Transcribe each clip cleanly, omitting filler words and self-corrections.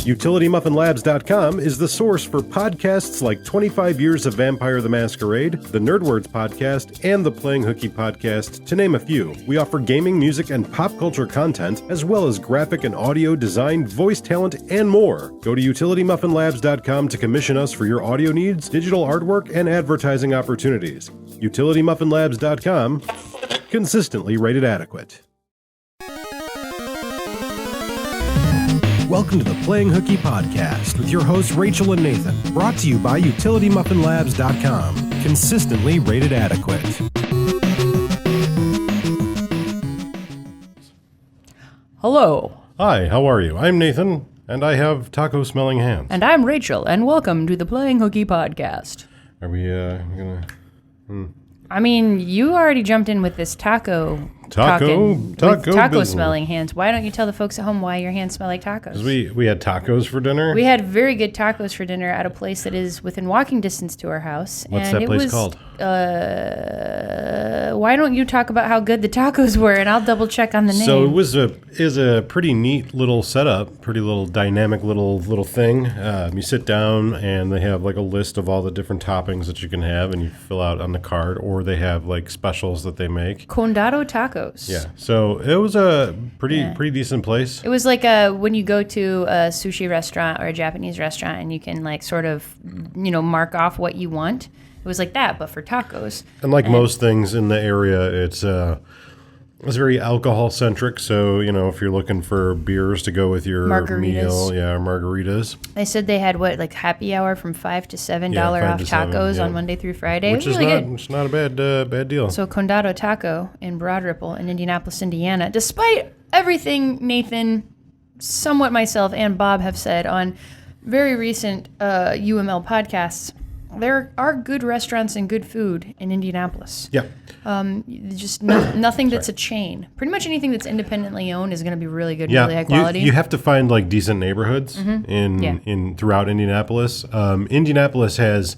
UtilityMuffinLabs.com is the source for podcasts like 25 Years of Vampire the Masquerade, the Nerdwords podcast, and the Playing Hooky podcast, to name a few. We offer gaming, music, and pop culture content, as well as graphic and audio design, voice talent, and more. Go to UtilityMuffinLabs.com to commission us for your audio needs, digital artwork, and advertising opportunities. UtilityMuffinLabs.com, consistently rated adequate. Welcome to the Playing Hooky podcast with your hosts Rachel and Nathan, brought to you by UtilityMuffinLabs.com, consistently rated adequate. Hello. Hi, how are you? I'm Nathan, and I have taco-smelling hands. And I'm Rachel, and welcome to the Playing Hooky podcast. Are we gonna... I mean, you already jumped in with this taco smelling hands. Why don't you tell the folks at home why your hands smell like tacos? Because we had tacos for dinner. We had very good tacos for dinner at a place that is within walking distance to our house. What's that place called? Why don't you talk about how good the tacos were, and I'll double check on the name. So it was a pretty neat little setup, pretty little dynamic little thing. You sit down and they have like a list of all the different toppings that you can have, and you fill out on the card, or they have like specials that they make. Condado Tacos. Yeah, so it was a pretty decent place. It was like when you go to a sushi restaurant or a Japanese restaurant and you can like sort of, mark off what you want. It was like that, but for tacos. And most things in the area, it's very alcohol centric. So, if you're looking for beers to go with your meal, margaritas. They said they had happy hour from $5 to $7 off tacos on Monday through Friday. Which is not a bad deal. So Condado Taco in Broad Ripple in Indianapolis, Indiana. Despite everything Nathan, somewhat myself, and Bob have said on very recent UML podcasts, there are good restaurants and good food in Indianapolis. Yeah. Just nothing that's a chain. Pretty much anything that's independently owned is going to be really good, really high quality. You have to find decent neighborhoods in throughout Indianapolis. Indianapolis has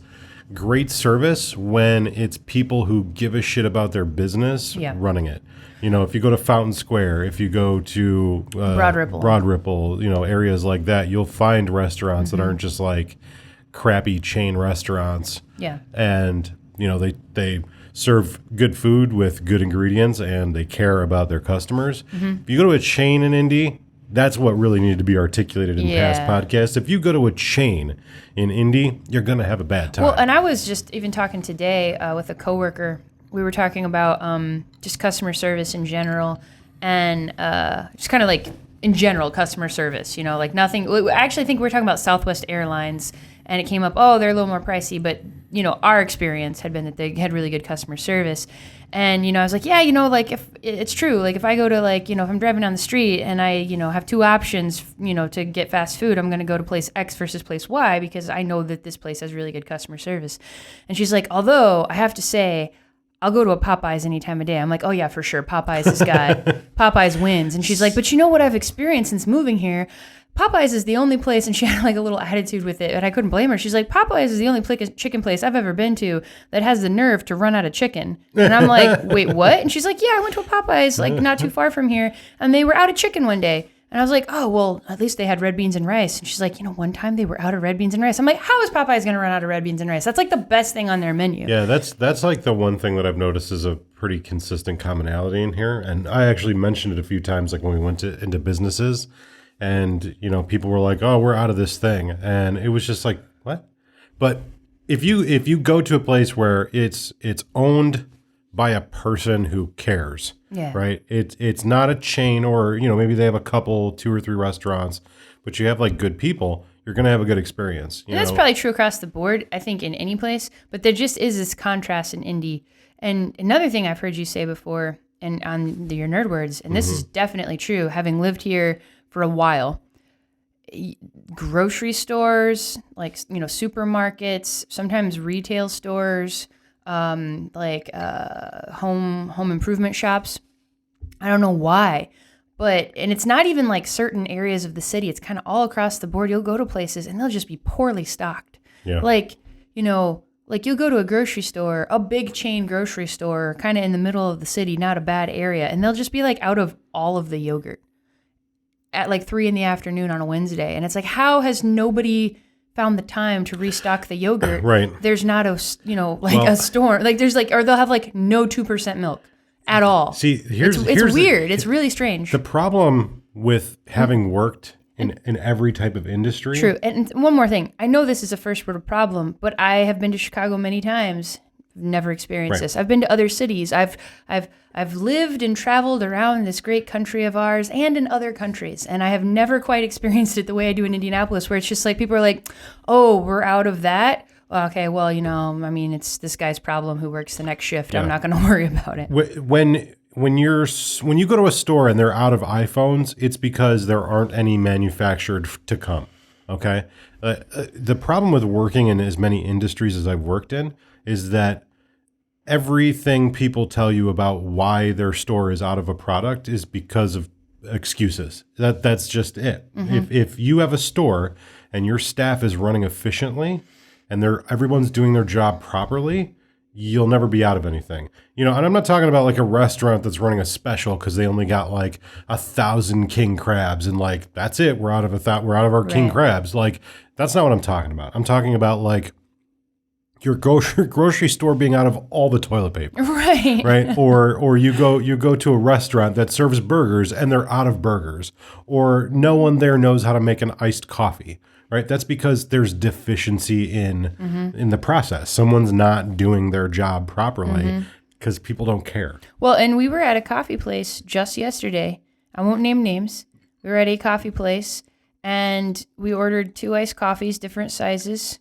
great service when it's people who give a shit about their business running it. If you go to Fountain Square, if you go to Broad Ripple, areas like that, you'll find restaurants that aren't just crappy chain restaurants. Yeah. And, they serve good food with good ingredients and they care about their customers. Mm-hmm. If you go to a chain in Indy, that's what really needed to be articulated in past podcasts. If you go to a chain in Indy, you're going to have a bad time. Well, and I was just even talking today with a coworker. We were talking about just customer service in general and just kind of in general customer service, nothing. I actually think we were talking about Southwest Airlines. And it came up, they're a little more pricey, but, our experience had been that they had really good customer service. And, I was like, if it's true, if I go to if I'm driving down the street and I, have two options, to get fast food, I'm going to go to place X versus place Y because I know that this place has really good customer service. And she's like, although I have to say, I'll go to a Popeyes any time of day. I'm like, oh yeah, for sure. Popeyes wins. And she's like, but you know what I've experienced since moving here? Popeyes is the only place, and she had a little attitude with it, and I couldn't blame her. She's like, Popeyes is the only chicken place I've ever been to that has the nerve to run out of chicken. And I'm like, wait, what? And she's like, yeah, I went to a Popeyes not too far from here, and they were out of chicken one day. And I was like, oh, well, at least they had red beans and rice. And she's like, one time they were out of red beans and rice. I'm like, how is Popeyes going to run out of red beans and rice? That's the best thing on their menu. Yeah, that's the one thing that I've noticed is a pretty consistent commonality in here. And I actually mentioned it a few times, when we went into businesses. And, people were like, oh, we're out of this thing. And it was just like, what? But if you go to a place where it's owned by a person who cares, right? It's not a chain or, maybe they have a couple, 2 or 3 restaurants, but you have good people, you're going to have a good experience. And that's probably true across the board, I think, in any place. But there just is this contrast in Indy. And another thing I've heard you say before and on your nerd words, and this is definitely true, having lived here for a while, grocery stores, supermarkets, sometimes retail stores, home improvement shops. I don't know why, and it's not even certain areas of the city. It's kind of all across the board. You'll go to places and they'll just be poorly stocked. Yeah. You'll go to a grocery store, a big chain grocery store, kind of in the middle of the city, not a bad area, and they'll just be out of all of the yogurt. at like 3 p.m. on a Wednesday. And it's like, how has nobody found the time to restock the yogurt? Right. There's not a store. Like there's like, or they'll have like no 2% milk at all. See, here's weird. It's really strange. The problem with having worked in every type of industry. True. And one more thing. I know this is a first world problem, but I have been to Chicago many times. Never experienced this. I've been to other cities. I've lived and traveled around this great country of ours and in other countries, and I have never quite experienced it the way I do in Indianapolis, where it's just like people are like, "Oh, we're out of that." Okay, well, I mean, it's this guy's problem who works the next shift. Yeah. I'm not going to worry about it. When you go to a store and they're out of iPhones, it's because there aren't any manufactured to come. Okay, the problem with working in as many industries as I've worked in is that everything people tell you about why their store is out of a product is because of excuses. That's just it. Mm-hmm. If you have a store and your staff is running efficiently and everyone's doing their job properly, you'll never be out of anything. And I'm not talking about like a restaurant that's running a special because they only got like 1,000 king crabs and like that's it. We're out of our king crabs. Like that's not what I'm talking about. I'm talking about like your grocery store being out of all the toilet paper, right? Or you go to a restaurant that serves burgers and they're out of burgers, or no one there knows how to make an iced coffee, right? That's because there's deficiency in the process. Someone's not doing their job properly because people don't care. Well, and we were at a coffee place just yesterday. I won't name names. We were at a coffee place and we ordered 2 iced coffees, different sizes.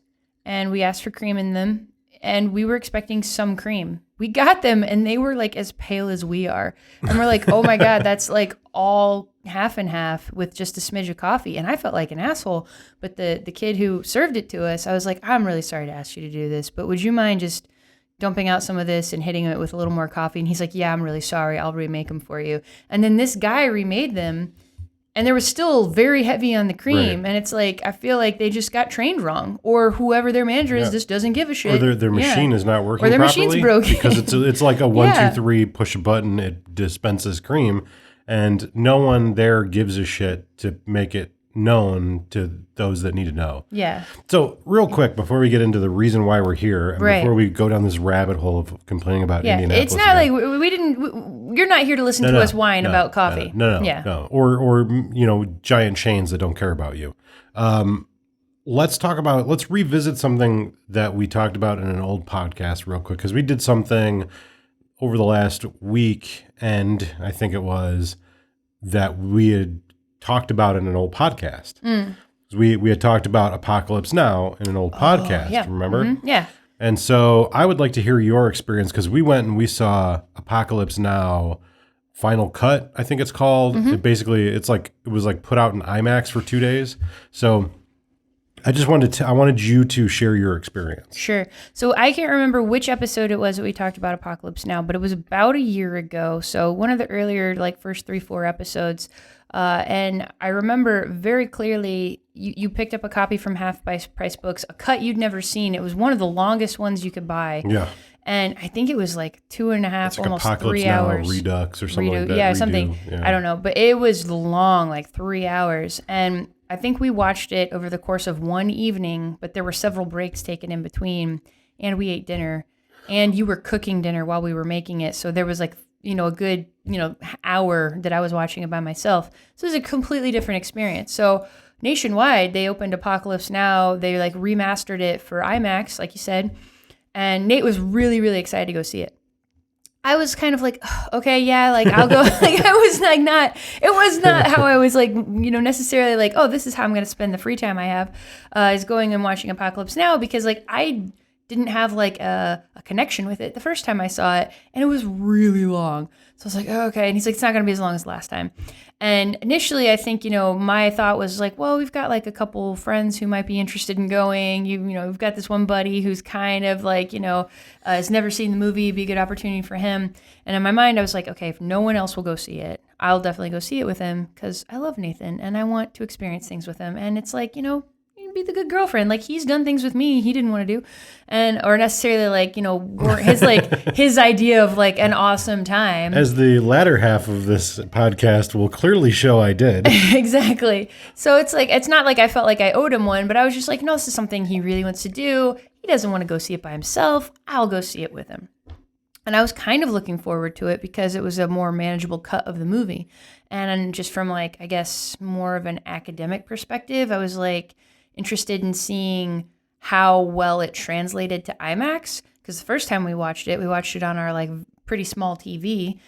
And we asked for cream in them, and we were expecting some cream. We got them, and they were like as pale as we are. And we're like, oh my God, that's like all half and half with just a smidge of coffee. And I felt like an asshole. But the kid who served it to us, I was like, I'm really sorry to ask you to do this, but would you mind just dumping out some of this and hitting it with a little more coffee? And he's like, yeah, I'm really sorry. I'll remake them for you. And then this guy remade them. And they were still very heavy on the cream. Right. And it's like, I feel like they just got trained wrong. Or whoever their manager is just doesn't give a shit. Or their machine is not working properly. Or their properly. machine's broken. Because it's like a 1, 2, 3, push a button, it dispenses cream. And no one there gives a shit to make it known to those that need to know. Yeah. So real quick, before we get into the reason why we're here, and before we go down this rabbit hole of complaining about Indianapolis. It's not like we didn't, you're not here to listen to us whine about coffee. No. Or giant chains that don't care about you. Let's revisit something that we talked about in an old podcast real quick, because we did something over the last week, and I think it was that we had talked about in an old podcast. We had talked about Apocalypse Now in an old podcast, remember? Mm-hmm. Yeah. And so I would like to hear your experience, because we went and we saw Apocalypse Now Final Cut, I think it's called. Mm-hmm. It was put out in IMAX for 2 days. So I just wanted you to share your experience. Sure. So I can't remember which episode it was that we talked about Apocalypse Now, but it was about a year ago. So one of the earlier, first 3-4 episodes. And I remember very clearly you picked up a copy from Half Price Books, a cut you'd never seen. It was one of the longest ones you could buy. Yeah. And I think it was 2.5, almost Apocalypse 3 hours. Now, Redux or something like that. Yeah, something. Yeah. I don't know. But it was long, 3 hours. And I think we watched it over the course of one evening, but there were several breaks taken in between. And we ate dinner. And you were cooking dinner while we were making it. So there was a good, hour that I was watching it by myself. So it was a completely different experience. So nationwide, they opened Apocalypse Now. They remastered it for IMAX, like you said. And Nate was really, really excited to go see it. I was kind of okay, yeah, I'll go. It was not how I was necessarily oh, this is how I'm going to spend the free time I have, is going and watching Apocalypse Now, because I didn't have a connection with it the first time I saw it, and it was really long. So I was like, oh, okay. And he's like, it's not going to be as long as last time. And initially, I think, my thought was well, we've got a couple friends who might be interested in going. We've got this one buddy who's kind of has never seen the movie. It'd be a good opportunity for him. And in my mind, I was like, okay, if no one else will go see it, I'll definitely go see it with him, because I love Nathan and I want to experience things with him. And it's it'd be the good girlfriend. Like, he's done things with me he didn't want to do, or necessarily like, weren't his idea of like an awesome time. As the latter half of this podcast will clearly show, I did. Exactly. So it's like, it's not like I felt like I owed him one, but I was just like, no, this is something he really wants to do. He doesn't want to go see it by himself. I'll go see it with him. And I was kind of looking forward to it because it was a more manageable cut of the movie. And just from like, I guess, more of an academic perspective, I was like interested in seeing how well it translated to IMAX. Because the first time we watched it on our like pretty small TV.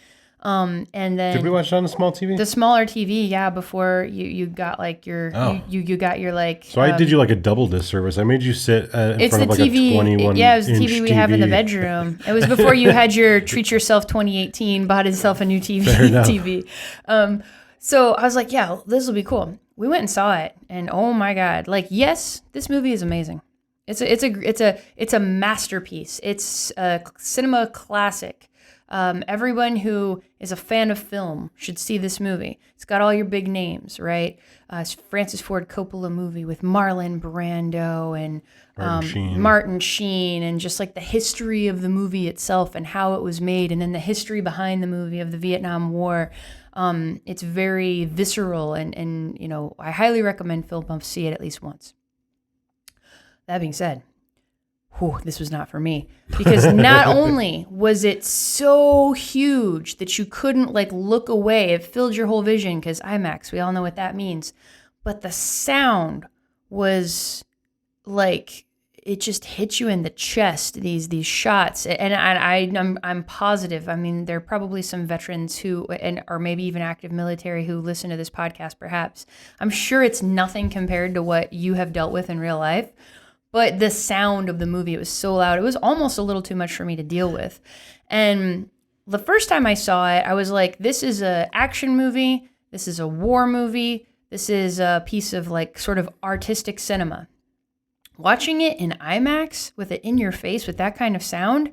And then did we watch it on a small TV? The smaller TV, yeah. Before you got like your you got your like. So I did you like a double disservice. I made you sit in front of like TV, a 21. Yeah, it was the TV we have in the bedroom. It was before you had your Treat Yourself 2018, bought yourself a new TV. TV. So I was like, yeah, this will be cool. We went and saw it, and oh my god, like yes, this movie is amazing. It's a masterpiece. It's a cinema classic. Everyone who is a fan of film should see this movie. It's got all your big names, right? It's Francis Ford Coppola movie with Marlon Brando and Martin Sheen, and just like the history of the movie itself and how it was made, and then the history behind the movie of the Vietnam War. It's very visceral, and I highly recommend film buffs see it at least once. That being said, this was not for me, because not only was it so huge that you couldn't like look away, it filled your whole vision, because IMAX, we all know what that means, but the sound was like, it just hit you in the chest, these shots. And I'm positive, I mean, there are probably some veterans or maybe even active military who listen to this podcast, perhaps. I'm sure it's nothing compared to what you have dealt with in real life. But the sound of the movie, it was so loud. It was almost a little too much for me to deal with. And the first time I saw it, I was like, this is an action movie. This is a war movie. This is a piece of like sort of artistic cinema. Watching it in IMAX with it in your face with that kind of sound,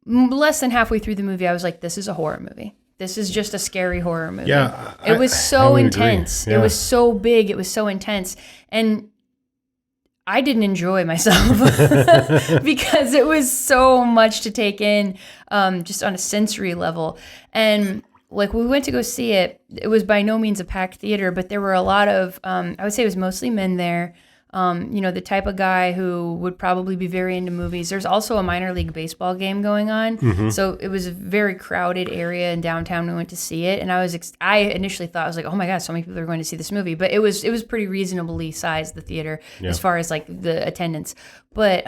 less than halfway through the movie, I was like, this is a horror movie. This is just a scary horror movie. Yeah, it was so intense. Yeah. It was so big. It was so intense. And I didn't enjoy myself because it was so much to take in, just on a sensory level. And like, we went to go see it. It was by no means a packed theater, but there were a lot of, I would say it was mostly men there. The type of guy who would probably be very into movies. There's also a minor league baseball game going on. Mm-hmm. So it was a very crowded area in downtown. We went to see it. And I initially thought, I was like, oh my God, so many people are going to see this movie. But it was pretty reasonably sized, the theater, as far as like the attendance. But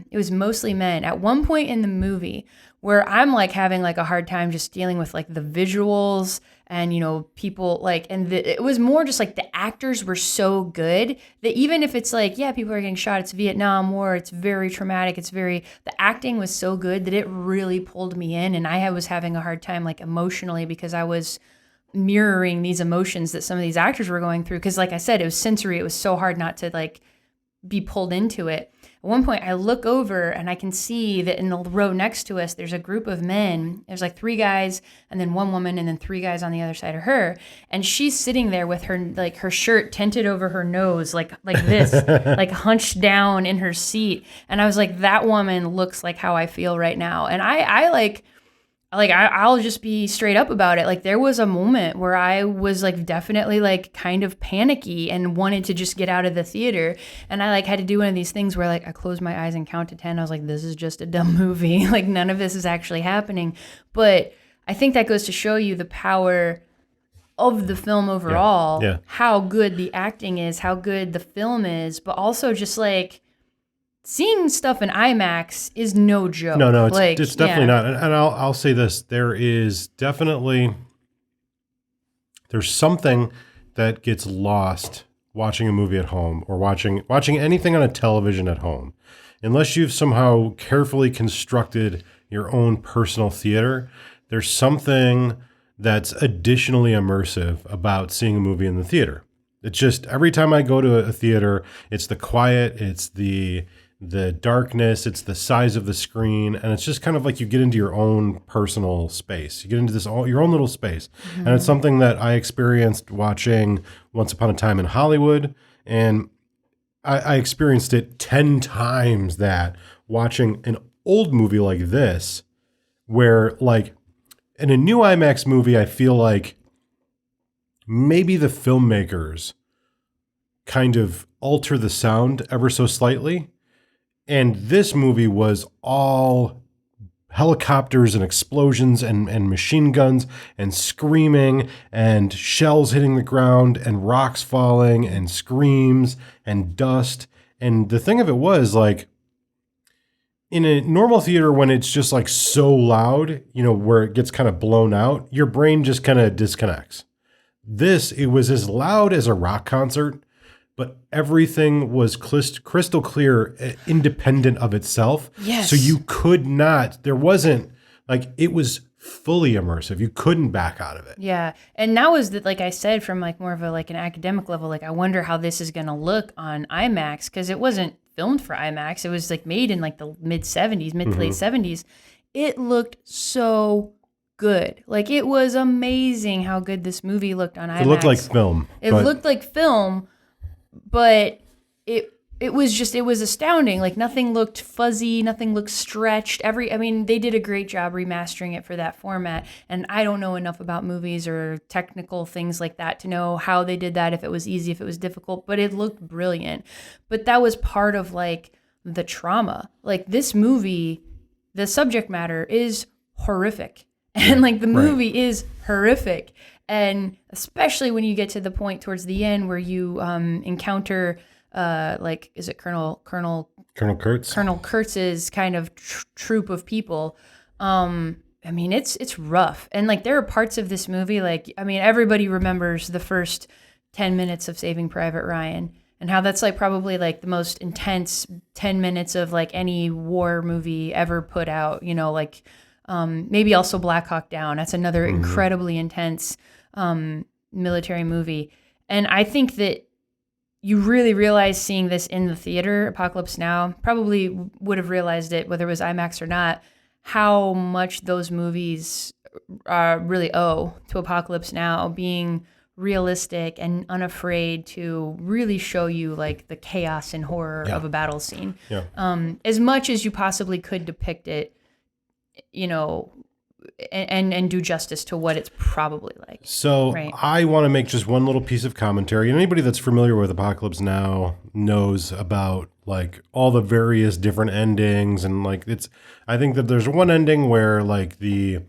it was mostly men. At one point in the movie where I'm like having like a hard time just dealing with like the visuals and, people like, and it was more just like the actors were so good that even if it's like, yeah, people are getting shot, it's Vietnam War, it's very traumatic, the acting was so good that it really pulled me in, and I was having a hard time like emotionally because I was mirroring these emotions that some of these actors were going through. Because like I said, it was sensory, it was so hard not to like be pulled into it. At one point, I look over and I can see that in the row next to us, there's a group of men. There's like 3 guys and then 1 woman and then 3 guys on the other side of her. And she's sitting there with her shirt tented over her nose, like this, like hunched down in her seat. And I was like, that woman looks like how I feel right now. And I'll just be straight up about it. Like, there was a moment where I was like definitely like kind of panicky and wanted to just get out of the theater. And I like had to do one of these things where like I closed my eyes and count to 10. I was like, this is just a dumb movie. Like, none of this is actually happening. But I think that goes to show you the power of the film overall, how good the acting is, how good the film is, but also just like, seeing stuff in IMAX is no joke. No, it's definitely not. And I'll say this: there's something that gets lost watching a movie at home or watching anything on a television at home, unless you've somehow carefully constructed your own personal theater. There's something that's additionally immersive about seeing a movie in the theater. It's just every time I go to a theater, it's the quiet, it's the darkness, it's the size of the screen, and it's just kind of like you get into your own personal space. You get into your own little space. Mm-hmm. And it's something that I experienced watching Once Upon a Time in Hollywood. And I experienced it 10 times that watching an old movie like this, where like in a new IMAX movie, I feel like maybe the filmmakers kind of alter the sound ever so slightly. And this movie was all helicopters and explosions and machine guns and screaming and shells hitting the ground and rocks falling and screams and dust. And the thing of it was, like, in a normal theater, when it's just like so loud, you know, where it gets kind of blown out, your brain just kind of disconnects. This, it was as loud as a rock concert, but everything was crystal clear, independent of itself. Yes. So you could not, there wasn't, like, it was fully immersive. You couldn't back out of it. Yeah. And that was, like I said, from like more of a like an academic level, like I wonder how this is going to look on IMAX, because it wasn't filmed for IMAX. It was like made in like the mid to late 70s. It looked so good. Like, it was amazing how good this movie looked on IMAX. It looked like film. It looked like film, but it was astounding. Like, nothing looked fuzzy, nothing looked stretched. They did a great job remastering it for that format. And I don't know enough about movies or technical things like that to know how they did that, if it was easy, if it was difficult, but it looked brilliant. But that was part of like the trauma. Like, this movie, the subject matter is horrific. And like the movie is horrific. And especially when you get to the point towards the end where you encounter is it Colonel Kurtz? Colonel Kurtz's kind of troop of people. It's rough. And like there are parts of this movie, like, everybody remembers the first 10 minutes of Saving Private Ryan, and how that's like probably like the most intense 10 minutes of like any war movie ever put out, you know, like maybe also Black Hawk Down. That's another incredibly intense military movie. And I think that you really realize seeing this in the theater, Apocalypse Now, probably would have realized it whether it was IMAX or not, how much those movies really owe to Apocalypse Now, being realistic and unafraid to really show you like the chaos and horror of a battle scene. Yeah. As much as you possibly could depict it, you know, and do justice to what it's probably like. So I want to make just one little piece of commentary. And anybody that's familiar with Apocalypse Now knows about like all the various different endings. And like I think that there's one ending where like the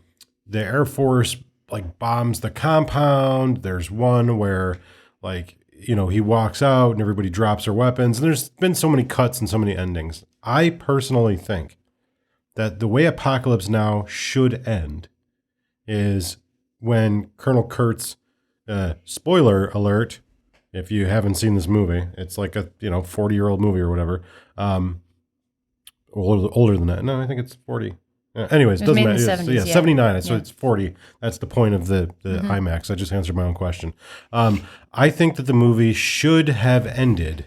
Air Force like bombs the compound. There's one where like, you know, he walks out and everybody drops their weapons. And there's been so many cuts and so many endings. I personally think that the way Apocalypse Now should end is when Colonel Kurtz, spoiler alert, if you haven't seen this movie, it's like a 40-year-old movie or whatever, older than that. No, I think it's 40. Anyways, it doesn't matter. 70s, 79. So it's 40. That's the point of the IMAX. I just answered my own question. I think that the movie should have ended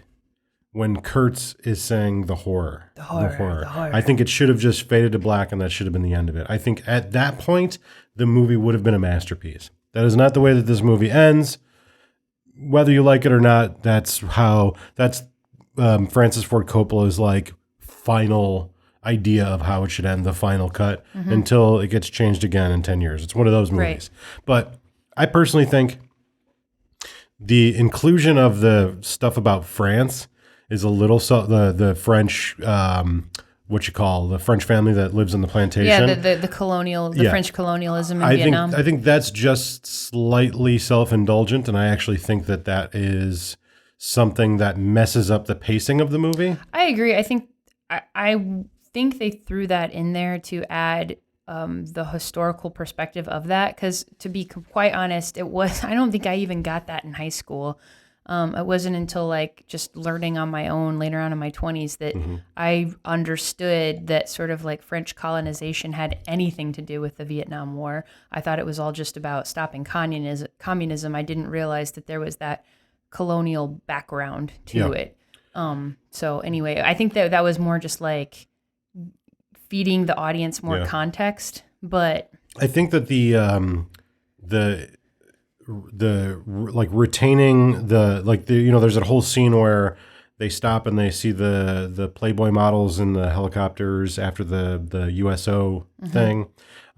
when Kurtz is saying the horror. The horror. I think it should have just faded to black, and that should have been the end of it. I think at that point, the movie would have been a masterpiece. That is not the way that this movie ends. Whether you like it or not, that's Francis Ford Coppola's like final idea of how it should end, the final cut, until it gets changed again in 10 years. It's one of those movies. Right. But I personally think the inclusion of the stuff about France is a little the French the French family that lives in the plantation. Yeah, the French colonialism in Vietnam. I think that's just slightly self-indulgent, and I actually think that is something that messes up the pacing of the movie. I agree. I think they threw that in there to add the historical perspective of that, because to be quite honest, I don't think I even got that in high school. It wasn't until like just learning on my own later on in my 20s that I understood that sort of like French colonization had anything to do with the Vietnam War. I thought it was all just about stopping communism. I didn't realize that there was that colonial background to it. So anyway, I think that was more just like feeding the audience more context. But I think that the like retaining there's that whole scene where they stop and they see the Playboy models in the helicopters after the USO thing.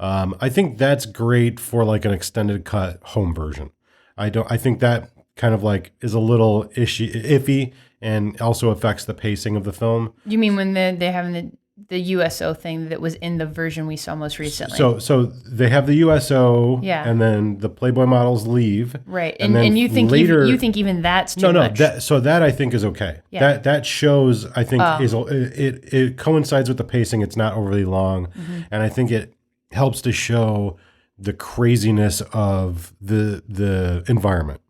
I think that's great for like an extended cut home version. I think that kind of like is a little iffy and also affects the pacing of the film. You mean when they're having the USO thing that was in the version we saw most recently? So they have the USO, and then the Playboy models leave, right? And you think later, you think even that's too much? That I think is okay. Yeah. That shows I think it coincides with the pacing. It's not overly long, and I think it helps to show the craziness of the environment.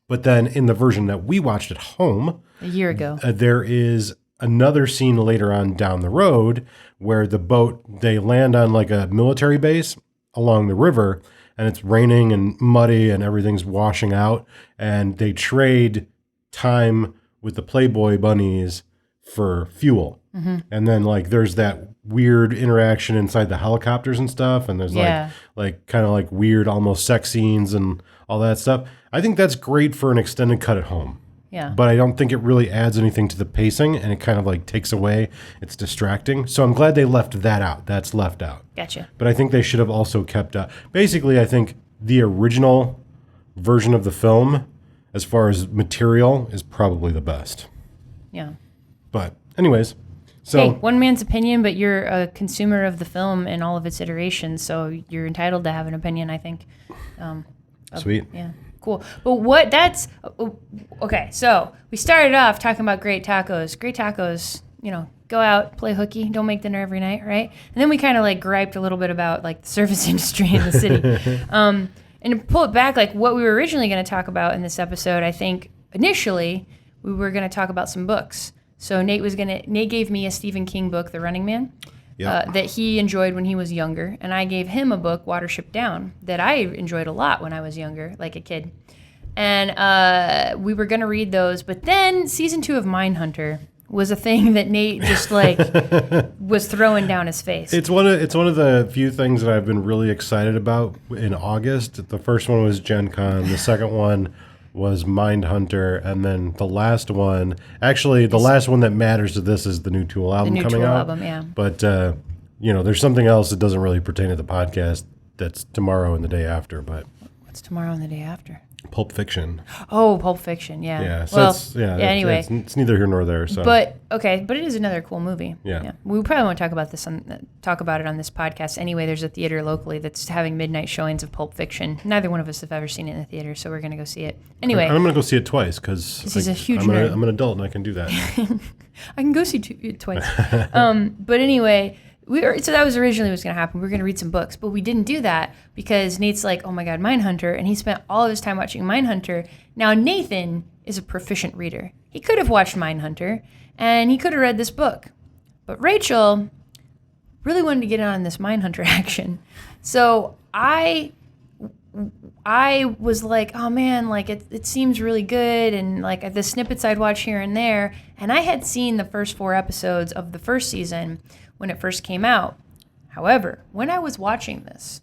But then in the version that we watched at home a year ago, there is another scene later on down the road where the boat, they land on like a military base along the river, and it's raining and muddy and everything's washing out, and they trade time with the Playboy bunnies for fuel. And then like there's that weird interaction inside the helicopters and stuff, and there's like kind of like weird almost sex scenes and all that stuff. I think that's great for an extended cut at home. Yeah. But I don't think it really adds anything to the pacing, and it kind of like takes away. It's distracting. So I'm glad they left that out. That's left out. Gotcha. But I think they should have also kept basically, I think the original version of the film, as far as material, is probably the best. Yeah. But anyways, so hey, one man's opinion, but you're a consumer of the film in all of its iterations, so you're entitled to have an opinion, I think. Sweet. Yeah. Cool. But okay, so we started off talking about great tacos. Great tacos, go out, play hooky, don't make dinner every night, right? And then we kind of like griped a little bit about like the service industry in the city. And to pull it back, like what we were originally going to talk about in this episode, I think initially we were going to talk about some books. So Nate gave me a Stephen King book, The Running Man. That he enjoyed when he was younger, and I gave him a book, Watership Down, that I enjoyed a lot when I was younger, like a kid. And we were going to read those, but then season 2 of Mindhunter was a thing that Nate just like was throwing down his face. It's one of the few things that I've been really excited about in August. The first one was Gen Con. The second one was Mindhunter, and then the last one, actually the last one that matters to this is the new Tool album coming out. The new Tool album, yeah. But there's something else that doesn't really pertain to the podcast that's tomorrow and the day after. But what's tomorrow and the day after? Pulp Fiction. Oh, Pulp Fiction, yeah. Yeah. So anyway, it's neither here nor there. So, but it is another cool movie. Yeah. We probably won't talk about it on this podcast. Anyway, there's a theater locally that's having midnight showings of Pulp Fiction. Neither one of us have ever seen it in the theater, so we're gonna go see it. Anyway, I'm gonna go see it twice because he's a huge nerd. I'm an adult and I can do that. I can go see it twice. But anyway. So that was originally what was going to happen. We were going to read some books, but we didn't do that because Nate's like, oh my God, Mindhunter. And he spent all of his time watching Mindhunter. Now, Nathan is a proficient reader. He could have watched Mindhunter and he could have read this book. But Rachel really wanted to get in on this Mindhunter action. So I was like, oh man, like it seems really good. And like the snippets I'd watch here and there. And I had seen the first 4 episodes of the first season when it first came out. However, when I was watching this,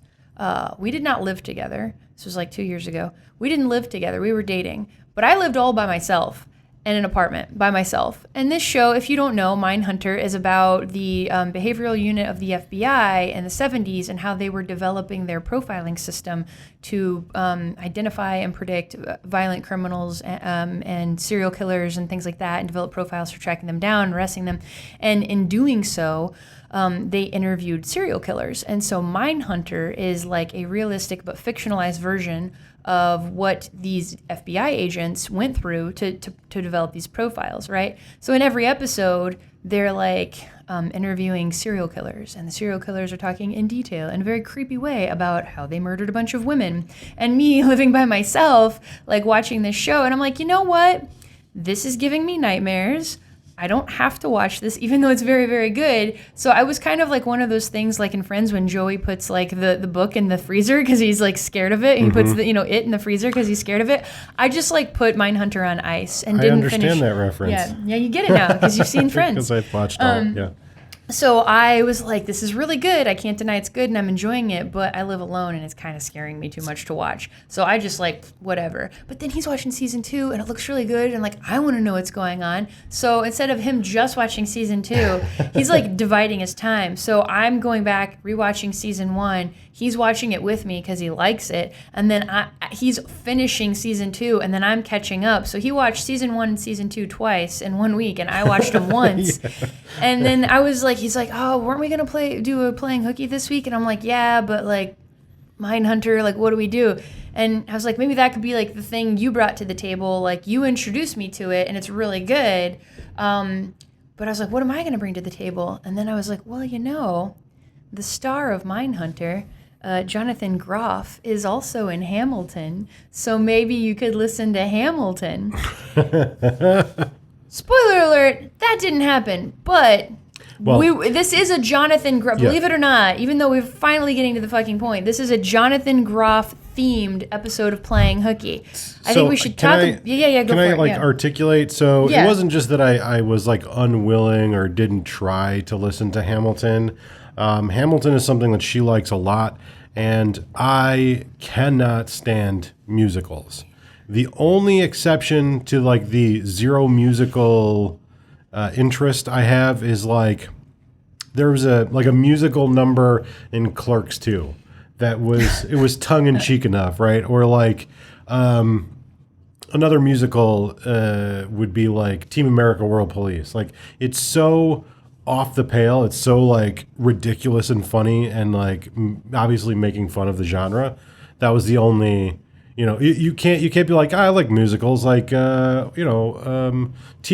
we did not live together. This was like 2 years ago. We didn't live together. We were dating. But I lived all by myself in an apartment by myself. And this show, if you don't know, Mindhunter is about the behavioral unit of the FBI in the 70s and how they were developing their profiling system to identify and predict violent criminals and serial killers and things like that, and develop profiles for tracking them down, arresting them. And in doing so, they interviewed serial killers. And so Mindhunter is like a realistic but fictionalized version of what these FBI agents went through to develop these profiles, right? So in every episode, they're like interviewing serial killers, and the serial killers are talking in detail in a very creepy way about how they murdered a bunch of women. And me living by myself, like watching this show, and I'm like, you know what? This is giving me nightmares. I don't have to watch this, even though it's very, very good. So I was kind of like one of those things like in Friends when Joey puts like the book in the freezer because he's like scared of it. And he puts the, it in the freezer because he's scared of it. I just like put Mindhunter on ice and didn't finish. I understand that reference. Yeah, you get it now because you've seen Friends. Because I've watched all, yeah. So I was like, this is really good. I can't deny it's good and I'm enjoying it, but I live alone and it's kind of scaring me too much to watch. So I just like, whatever. But then he's watching season 2 and it looks really good and like, I want to know what's going on. So instead of him just watching season 2, he's like dividing his time. So I'm going back, rewatching season 1. He's watching it with me because he likes it. And then he's finishing season 2 and then I'm catching up. So he watched season 1 and season 2 twice in 1 week and I watched them once. Yeah. And then I was like, he's like, oh, weren't we going to do a playing hooky this week? And I'm like, yeah, but like Mindhunter, like what do we do? And I was like, maybe that could be like the thing you brought to the table. Like you introduced me to it and it's really good. But I was like, what am I going to bring to the table? And then I was like, well, the star of Mindhunter, Jonathan Groff, is also in Hamilton. So maybe you could listen to Hamilton. Spoiler alert, that didn't happen. But this is a Jonathan Groff, believe it or not, even though we're finally getting to the fucking point, this is a Jonathan Groff themed episode of Playing Hooky. I think we should talk. Go for it. Can I articulate? So it wasn't just that I was like unwilling or didn't try to listen to Hamilton. Hamilton is something that she likes a lot, and I cannot stand musicals. The only exception to like the zero musical interest I have is like there was a musical number in Clerks 2 that was tongue in cheek enough, right? Or like another musical would be like Team America World Police. Like it's so off the pale, it's so like ridiculous and funny and like obviously making fun of the genre. That was the only. You can't be like, I like musicals, like Team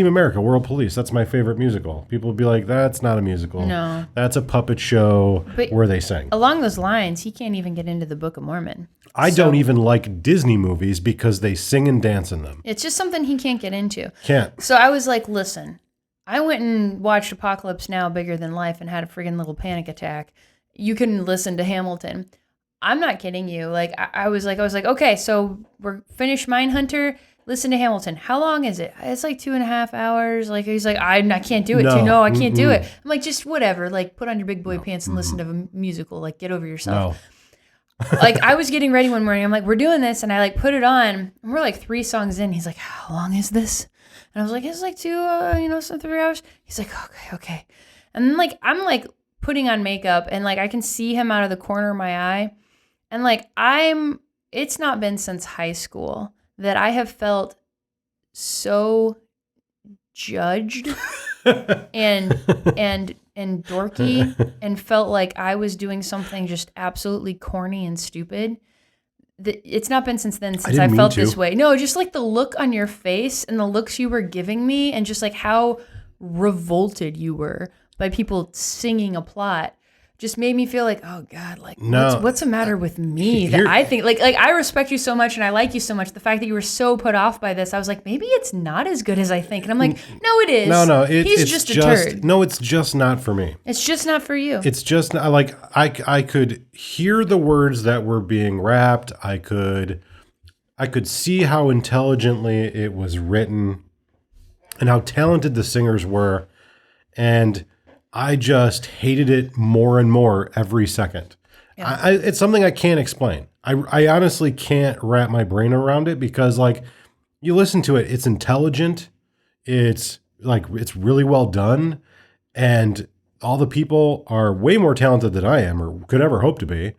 America, World Police. That's my favorite musical. People would be like, that's not a musical. No, that's a puppet show where they sing. Along those lines, he can't even get into the Book of Mormon. I don't even like Disney movies because they sing and dance in them. It's just something he can't get into. Can't. So I was like, listen, I went and watched Apocalypse Now, Bigger Than Life, and had a friggin' little panic attack. You can listen to Hamilton. I'm not kidding you. Like I was like, okay, so we're finished Mindhunter. Listen to Hamilton. How long is it? It's like 2.5 hours. Like he's like, I can't do it. No, I can't do it. I'm like, just whatever. Like put on your big boy pants and listen to a musical. Like get over yourself. No. Like I was getting ready one morning. I'm like, we're doing this, and I like put it on. And we're like 3 songs in. He's like, how long is this? And I was like, it's like 3 hours. He's like, okay. And then like I'm like putting on makeup, and like I can see him out of the corner of my eye. And like it's not been since high school that I have felt so judged and dorky and felt like I was doing something just absolutely corny and stupid. It's not been since then since I felt this way. No, just like the look on your face and the looks you were giving me and just like how revolted you were by people singing a plot. Just made me feel like, oh God, like what's the matter with me? That I think like I respect you so much and I like you so much. The fact that you were so put off by this, I was like, maybe it's not as good as I think. And I'm like, no, it is. No, he's just a turd. No, it's just not for me. It's just not for you. It's just not like I could hear the words that were being rapped. I could see how intelligently it was written and how talented the singers were, and I just hated it more and more every second. Yeah. It's something I can't explain. I honestly can't wrap my brain around it because, like, you listen to it, it's intelligent, it's really well done, and all the people are way more talented than I am or could ever hope to be.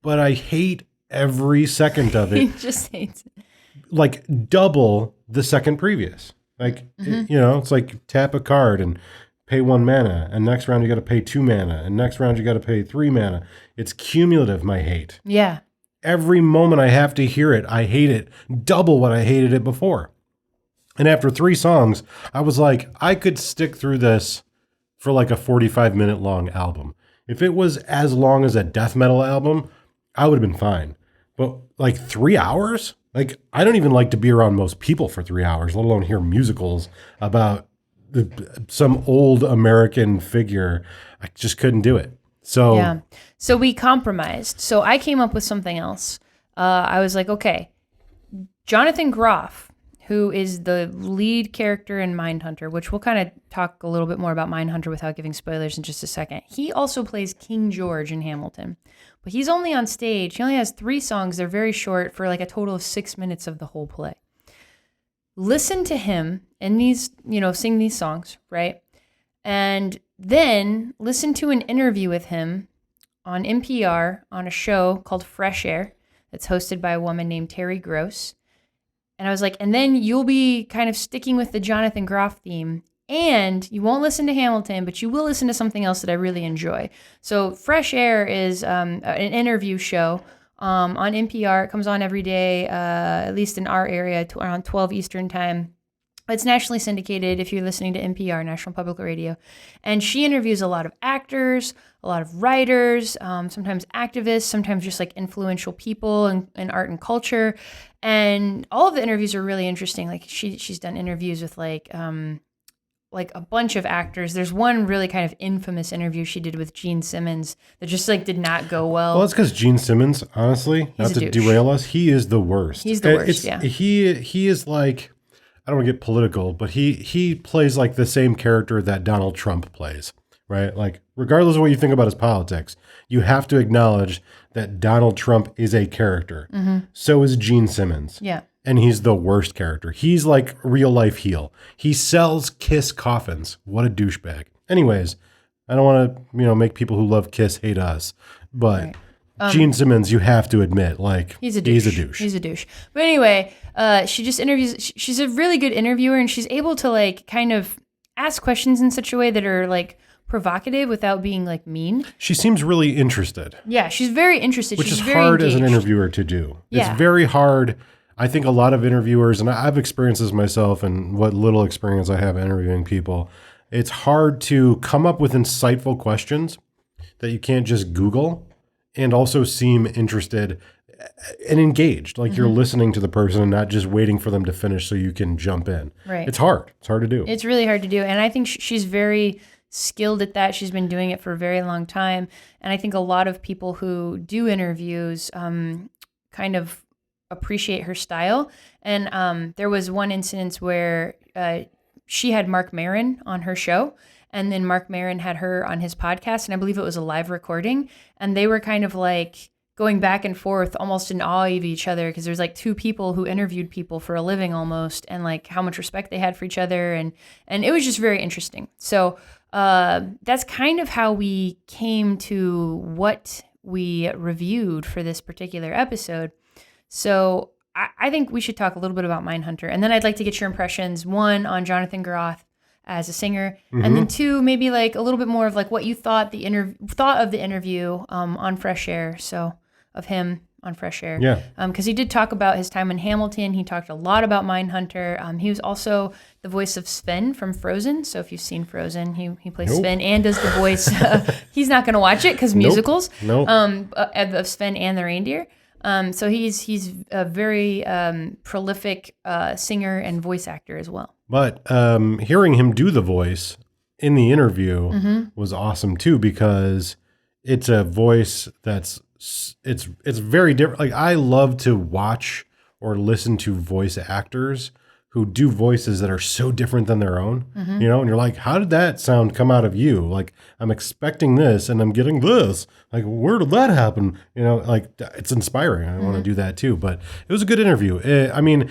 But I hate every second of it. He just hates it. Like double the second previous. Like it's like tap a card and pay 1 mana, and next round you got to pay 2 mana, and next round you got to pay 3 mana. It's cumulative, my hate. Yeah. Every moment I have to hear it, I hate it double what I hated it before. And after 3 songs, I was like, I could stick through this for like a 45-minute long album. If it was as long as a death metal album, I would have been fine. But like 3 hours? Like I don't even like to be around most people for 3 hours, let alone hear musicals about some old American figure. I just couldn't do it. So yeah. So we compromised. So I came up with something else. I was like, okay, Jonathan Groff, who is the lead character in Mindhunter, which we'll kind of talk a little bit more about Mindhunter without giving spoilers in just a second. He also plays King George in Hamilton, but he's only on stage. He only has 3 songs. They're very short for like a total of 6 minutes of the whole play. Listen to him and these, sing these songs, right? And then listen to an interview with him on NPR on a show called Fresh Air that's hosted by a woman named Terry Gross. And I was like, and then you'll be kind of sticking with the Jonathan Groff theme, and you won't listen to Hamilton, but you will listen to something else that I really enjoy. So Fresh Air is an interview show on NPR. It comes on every day, at least in our area, around 12 Eastern time. It's nationally syndicated if you're listening to NPR, National Public Radio. And she interviews a lot of actors, a lot of writers, sometimes activists, sometimes just like influential people in art and culture. And all of the interviews are really interesting. Like she's done interviews with like a bunch of actors. There's one really kind of infamous interview she did with Gene Simmons that just like did not go well. Well, it's because Gene Simmons, honestly, not to derail us, he is the worst. He's the worst, yeah. He is like, I don't want to get political, but he plays like the same character that Donald Trump plays, right? Like, regardless of what you think about his politics, you have to acknowledge that Donald Trump is a character. Mm-hmm. So is Gene Simmons. Yeah. And he's the worst character. He's like real life heel. He sells Kiss coffins. What a douchebag. Anyways, I don't want to, make people who love Kiss hate us, but right. Gene Simmons, you have to admit, like, he's a douche. He's a douche. But anyway, she just interviews. She's a really good interviewer, and she's able to like kind of ask questions in such a way that are like provocative without being like mean. She seems really interested. Yeah, she's very interested. Which she's is very hard engaged. as an interviewer to do. Yeah. It's very hard. I think a lot of interviewers, and I've experienced this myself and what little experience I have interviewing people, it's hard to come up with insightful questions that you can't just Google and also seem interested and engaged, like you're listening to the person and not just waiting for them to finish so you can jump in. Right. It's hard. It's hard to do. It's really hard to do. And I think she's very skilled at that. She's been doing it for a very long time. And I think a lot of people who do interviews kind of appreciate her style. And there was one instance where she had Mark Maron on her show, and then Mark Maron had her on his podcast, and I believe it was a live recording, and they were kind of like going back and forth almost in awe of each other, because there's like 2 people who interviewed people for a living almost, and like how much respect they had for each other, and it was just very interesting. So that's kind of how we came to what we reviewed for this particular episode. So I think we should talk a little bit about Mindhunter, and then I'd like to get your impressions, 1, on Jonathan Groff as a singer, and then 2, maybe like a little bit more of like what you thought of the interview on Fresh Air. So of him on Fresh Air, yeah, because he did talk about his time in Hamilton. He talked a lot about Mindhunter. He was also the voice of Sven from Frozen. So if you've seen Frozen, he plays Sven and does the voice. He's not going to watch it because musicals. Of Sven and the reindeer. So he's a very prolific singer and voice actor as well. But hearing him do the voice in the interview was awesome too, because it's a voice that's it's very different. Like, I love to watch or listen to voice actors who do voices that are so different than their own, and you're like, how did that sound come out of you? Like, I'm expecting this and I'm getting this. Like, where did that happen? Like, it's inspiring. I want to do that too. But it was a good interview. I mean,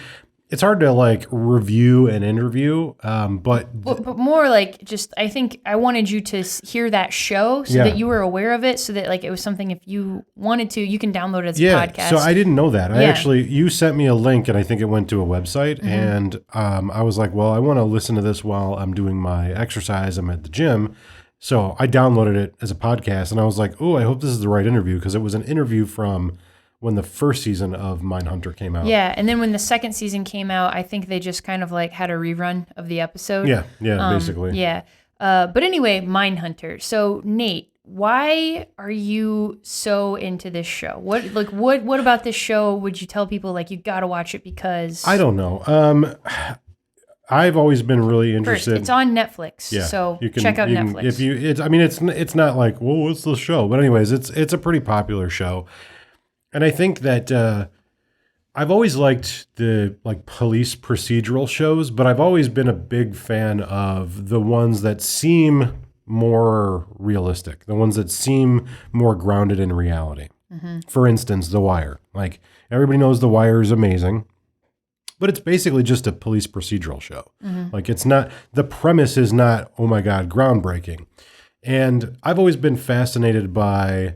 it's hard to like review an interview, but more like just, I think I wanted you to hear that show so that you were aware of it, so that like it was something, if you wanted to, you can download it as a podcast. So I didn't know that. You sent me a link, and I think it went to a website, and I was like, well, I want to listen to this while I'm doing my exercise. I'm at the gym. So I downloaded it as a podcast, and I was like, oh, I hope this is the right interview, because it was an interview from when the first season of Mindhunter came out. Yeah, and then when the second season came out, I think they just kind of like had a rerun of the episode. Yeah, basically. Yeah. But anyway, Mindhunter. So Nate, why are you so into this show? What about this show would you tell people like you got to watch it because? I don't know. I've always been really interested. First, it's on Netflix, so check out Netflix. It's not like, well, what's the show? But anyways, it's a pretty popular show. And I think that I've always liked the like police procedural shows, but I've always been a big fan of the ones that seem more realistic, the ones that seem more grounded in reality. For instance, The Wire. Like everybody knows The Wire is amazing, but it's basically just a police procedural show. Like it's not, the premise is not, oh my God, groundbreaking. And I've always been fascinated by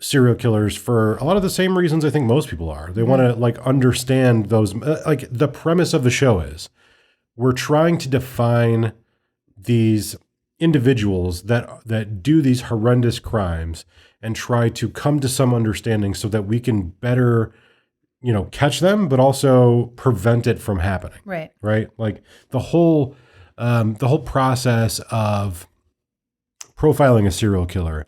serial killers for a lot of the same reasons I think most people are. They want to like understand those, like the premise of the show is we're trying to define these individuals that do these horrendous crimes and try to come to some understanding so that we can better, catch them, but also prevent it from happening. Right. Like the whole process of profiling a serial killer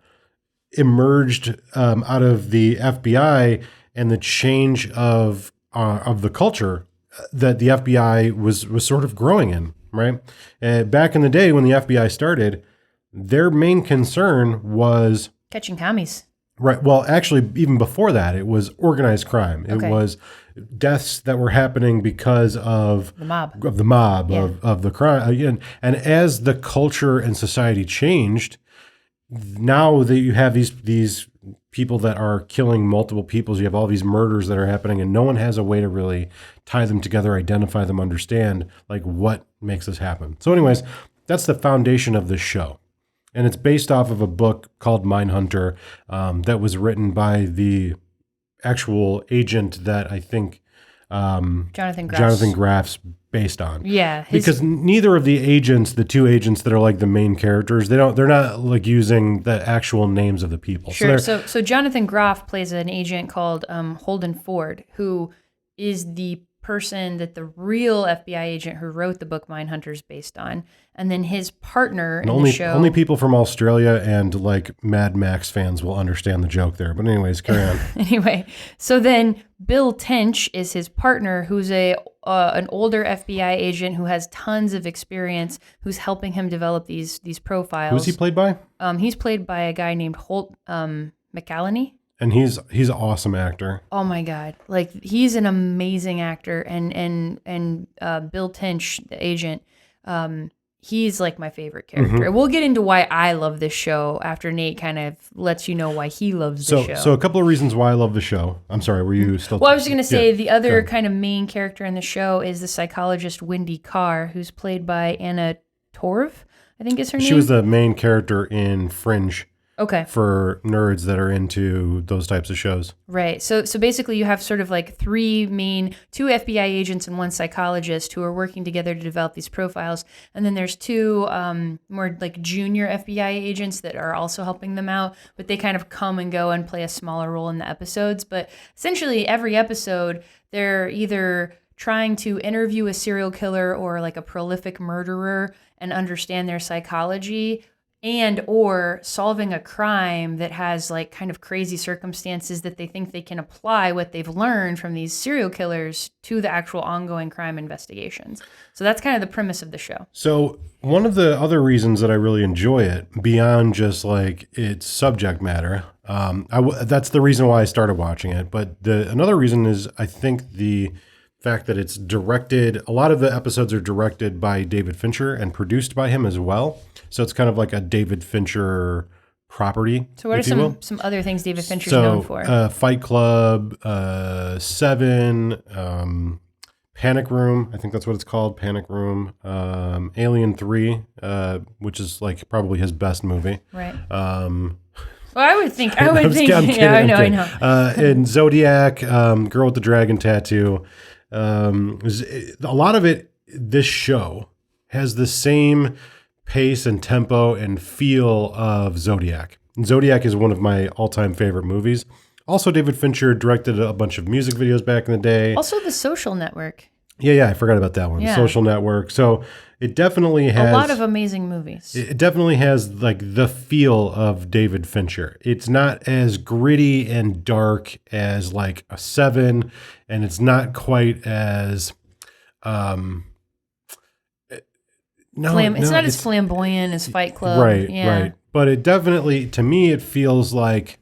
emerged out of the FBI and the change of the culture that the FBI was sort of growing in, right? Back in the day when the FBI started, their main concern was catching commies. Right. Well, actually, even before that, it was organized crime. It was deaths that were happening because of the mob, of the crime. And as the culture and society changed, now that you have these people that are killing multiple people, you have all these murders that are happening, and no one has a way to really tie them together, identify them, understand like what makes this happen. So anyways, that's the foundation of this show. And it's based off of a book called Mindhunter that was written by the actual agent that I think Jonathan Groff's based on. Yeah. Because neither of the agents, the two agents that are like the main characters, they're not like using the actual names of the people. Sure. So Jonathan Groff plays an agent called Holden Ford, who is the person that the real FBI agent who wrote the book Mindhunter is based on. And then his partner in the show. Only people from Australia and like Mad Max fans will understand the joke there. But anyways, carry on. Anyway, so then Bill Tench is his partner, who's an older FBI agent who has tons of experience, who's helping him develop these profiles. Who's he played by? He's played by a guy named Holt McCallany. And he's an awesome actor. Oh my God. Like he's an amazing actor. And Bill Tench, the agent, he's like my favorite character. And we'll get into why I love this show after Nate kind of lets you know why he loves the show. So a couple of reasons why I love the show. I'm sorry, were you still... Well, I was just going to say the other kind of main character in the show is the psychologist Wendy Carr, who's played by Anna Torv, I think is her name. She was the main character in Fringe. Okay. For nerds that are into those types of shows. Right. So basically you have sort of like two FBI agents and one psychologist who are working together to develop these profiles. And then there's two more like junior FBI agents that are also helping them out, but they kind of come and go and play a smaller role in the episodes. But essentially every episode, they're either trying to interview a serial killer or like a prolific murderer and understand their psychology, and or solving a crime that has like kind of crazy circumstances that they think they can apply what they've learned from these serial killers to the actual ongoing crime investigations. So that's kind of the premise of the show. So one of the other reasons that I really enjoy it, beyond just like its subject matter, that's the reason why I started watching it. But another reason is I think the fact that it's directed, a lot of the episodes are directed by David Fincher and produced by him as well. So it's kind of like a David Fincher property. So what are some other things David Fincher's known for? Fight Club, Seven, Panic Room. I think that's what it's called. Panic Room. Alien 3, which is like probably his best movie. Right. Well, I would think. Yeah, I know. And Zodiac, Girl with the Dragon Tattoo. A lot of it, this show has the same pace and tempo and feel of Zodiac. And Zodiac is one of my all-time favorite movies. Also, David Fincher directed a bunch of music videos back in the day. Also, The Social Network. Yeah, I forgot about that one. Yeah. Social Network. So it definitely has... a lot of amazing movies. It definitely has like the feel of David Fincher. It's not as gritty and dark as like a Seven, and it's not quite as... it's not as flamboyant as Fight Club. Right. But it definitely, to me, it feels like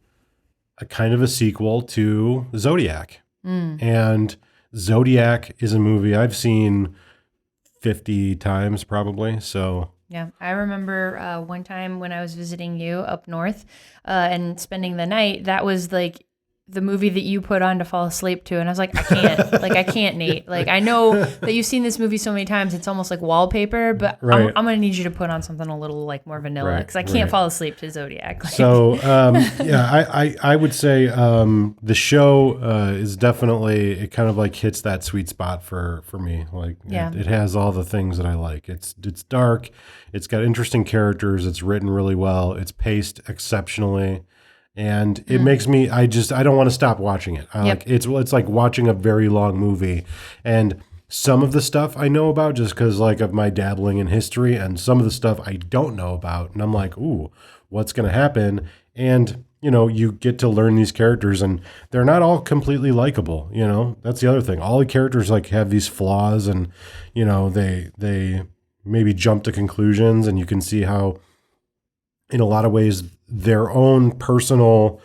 a kind of a sequel to Zodiac. And Zodiac is a movie I've seen 50 times probably. So Yeah, I remember one time when I was visiting you up north and spending the night, that was like the movie that you put on to fall asleep to. And I was like, I can't. Like, I can't, Nate. Like, I know that you've seen this movie so many times, it's almost like wallpaper, but Right. I'm going to need you to put on something a little like more vanilla because I can't fall asleep to Zodiac. Like, So yeah, I would say the show is definitely, it kind of like hits that sweet spot for me. Like Yeah. it has all the things that I like. It's dark, it's got interesting characters, it's written really well, it's paced exceptionally, and it makes me I don't want to stop watching it. It's like watching a very long movie, and some of the stuff I know about just because like of my dabbling in history, and some of the stuff I don't know about, and I'm like, ooh, what's going to happen? And you get to learn these characters, and they're not all completely likable. That's the other thing. All the characters like have these flaws, and they maybe jump to conclusions, and you can see how, in a lot of ways, their own personal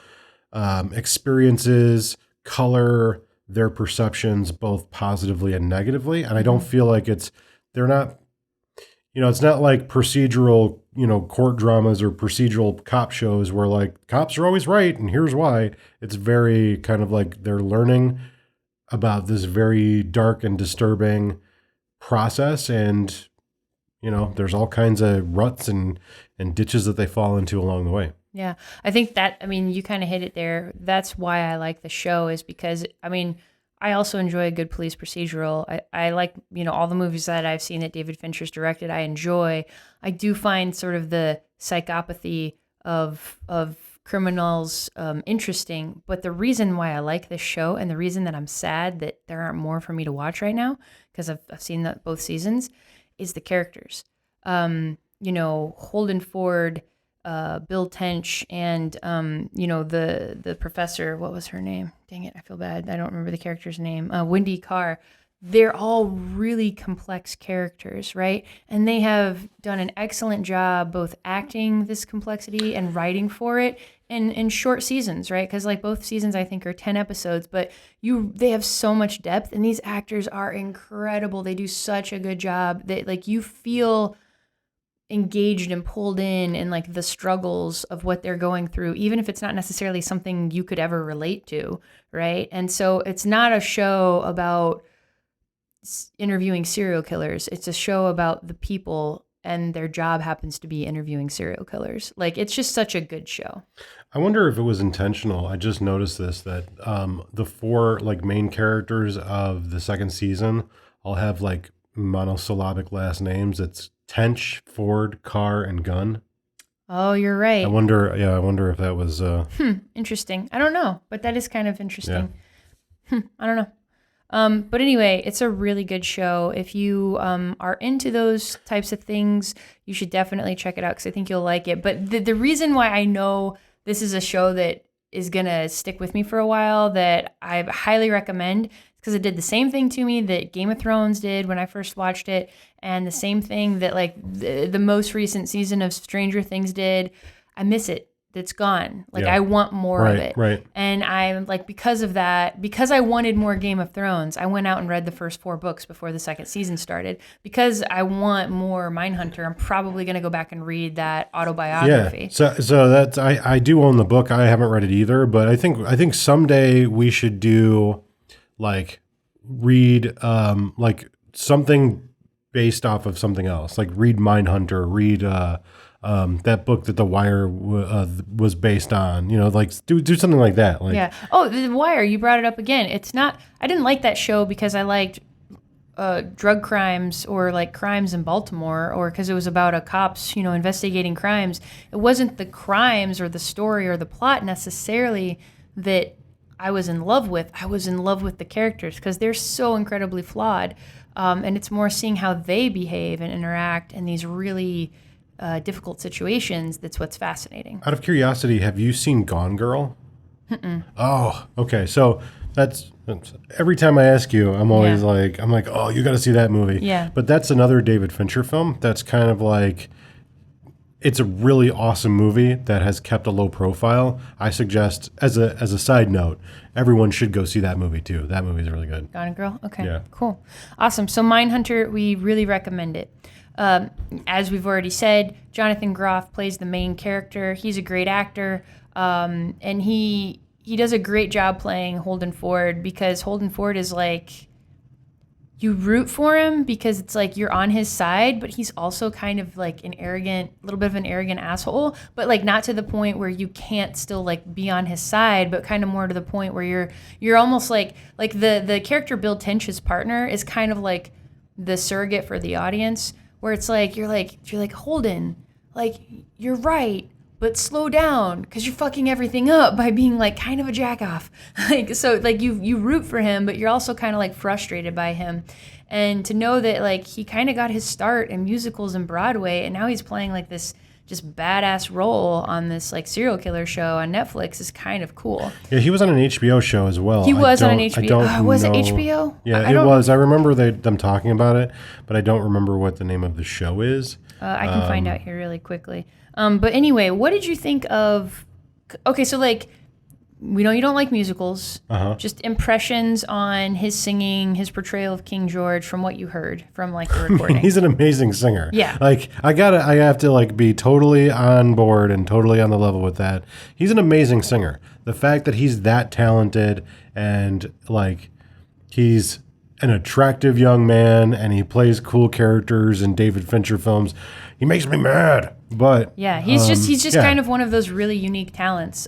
experiences color their perceptions both positively and negatively. And I don't feel like they're not, it's not like procedural, court dramas or procedural cop shows where like cops are always right and here's why. It's very kind of like they're learning about this very dark and disturbing process, and there's all kinds of ruts and ditches that they fall into along the way. Yeah, I think that, you kind of hit it there. That's why I like the show, is because, I also enjoy a good police procedural. I like, all the movies that I've seen that David Fincher's directed, I enjoy. I do find sort of the psychopathy of criminals interesting. But the reason why I like this show, and the reason that I'm sad that there aren't more for me to watch right now, because I've seen both seasons, is the characters. Holden Ford, Bill Tench, and the professor. What was her name? Dang it, I feel bad. I don't remember the character's name. Wendy Carr. They're all really complex characters, right? And they have done an excellent job both acting this complexity and writing for it in short seasons, right? Because like both seasons, I think, are 10 episodes, but they have so much depth, and these actors are incredible. They do such a good job that like you feel engaged and pulled in like the struggles of what they're going through, even if it's not necessarily something you could ever relate to, right? And so it's not a show about interviewing serial killers. It's a show about the people, and their job happens to be interviewing serial killers. Like, it's just such a good show. I wonder if it was intentional. I just noticed this, that the four like main characters of the second season all have like monosyllabic last names. It's Tench, Ford, Carr, and Gunn. Oh, you're right. I wonder if that was interesting. I don't know, but that is kind of interesting. Yeah. I don't know. But anyway, it's a really good show. If you are into those types of things, you should definitely check it out, because I think you'll like it. But the reason why I know this is a show that is going to stick with me for a while, that I highly recommend, because it did the same thing to me that Game of Thrones did when I first watched it, and the same thing that like the most recent season of Stranger Things did. I miss it. It's gone. Like, I want more of it. Right. And I'm like, because of that, because I wanted more Game of Thrones, I went out and read the first 4 books before the second season started. Because I want more Mindhunter, I'm probably going to go back and read that autobiography. Yeah. So that's I do own the book. I haven't read it either, but I think someday we should do like read like something based off of something else. Like read Mindhunter, read that book that The Wire was based on, like do something like that. Like, yeah. Oh, The Wire, you brought it up again. I didn't like that show because I liked drug crimes or like crimes in Baltimore, or because it was about a cops, investigating crimes. It wasn't the crimes or the story or the plot necessarily that I was in love with. I was in love with the characters because they're so incredibly flawed. And it's more seeing how they behave and interact in these really difficult situations. That's what's fascinating. Out of curiosity, have you seen Gone Girl? Oh, okay. So that's every time I ask you, I'm always like, oh, you got to see that movie. Yeah. But that's another David Fincher film. That's kind of like, it's a really awesome movie that has kept a low profile. I suggest, as a side note, everyone should go see that movie too. That movie's really good. Gone Girl? Okay, Yeah. cool. Awesome. So Mindhunter, we really recommend it. As we've already said, Jonathan Groff plays the main character. He's a great actor, and he does a great job playing Holden Ford, because Holden Ford is like, you root for him because it's like you're on his side, but he's also kind of like a little bit of an arrogant asshole, but like not to the point where you can't still like be on his side, but kind of more to the point where you're almost like the character Bill Tench's partner is kind of like the surrogate for the audience, where it's like you're like Holden, like you're right, but slow down because you're fucking everything up by being like kind of a jack off. Like, so like you root for him, but you're also kind of like frustrated by him. And to know that like he kind of got his start in musicals and Broadway, and now he's playing like this just badass role on this like serial killer show on Netflix is kind of cool. Yeah, he was on an HBO show as well. He was on an HBO. Was it HBO? Yeah, it was. I remember them talking about it, but I don't remember what the name of the show is. I can find out here really quickly. But anyway, what did you think of... Okay, so like, we know you don't like musicals. Just impressions on his singing, his portrayal of King George from what you heard from like the recording. He's an amazing singer. Yeah. Like, I have to like be totally on board and totally on the level with that. He's an amazing singer. The fact that he's that talented and like he's an attractive young man and he plays cool characters in David Fincher films, he makes me mad. But yeah, he's just kind of one of those really unique talents.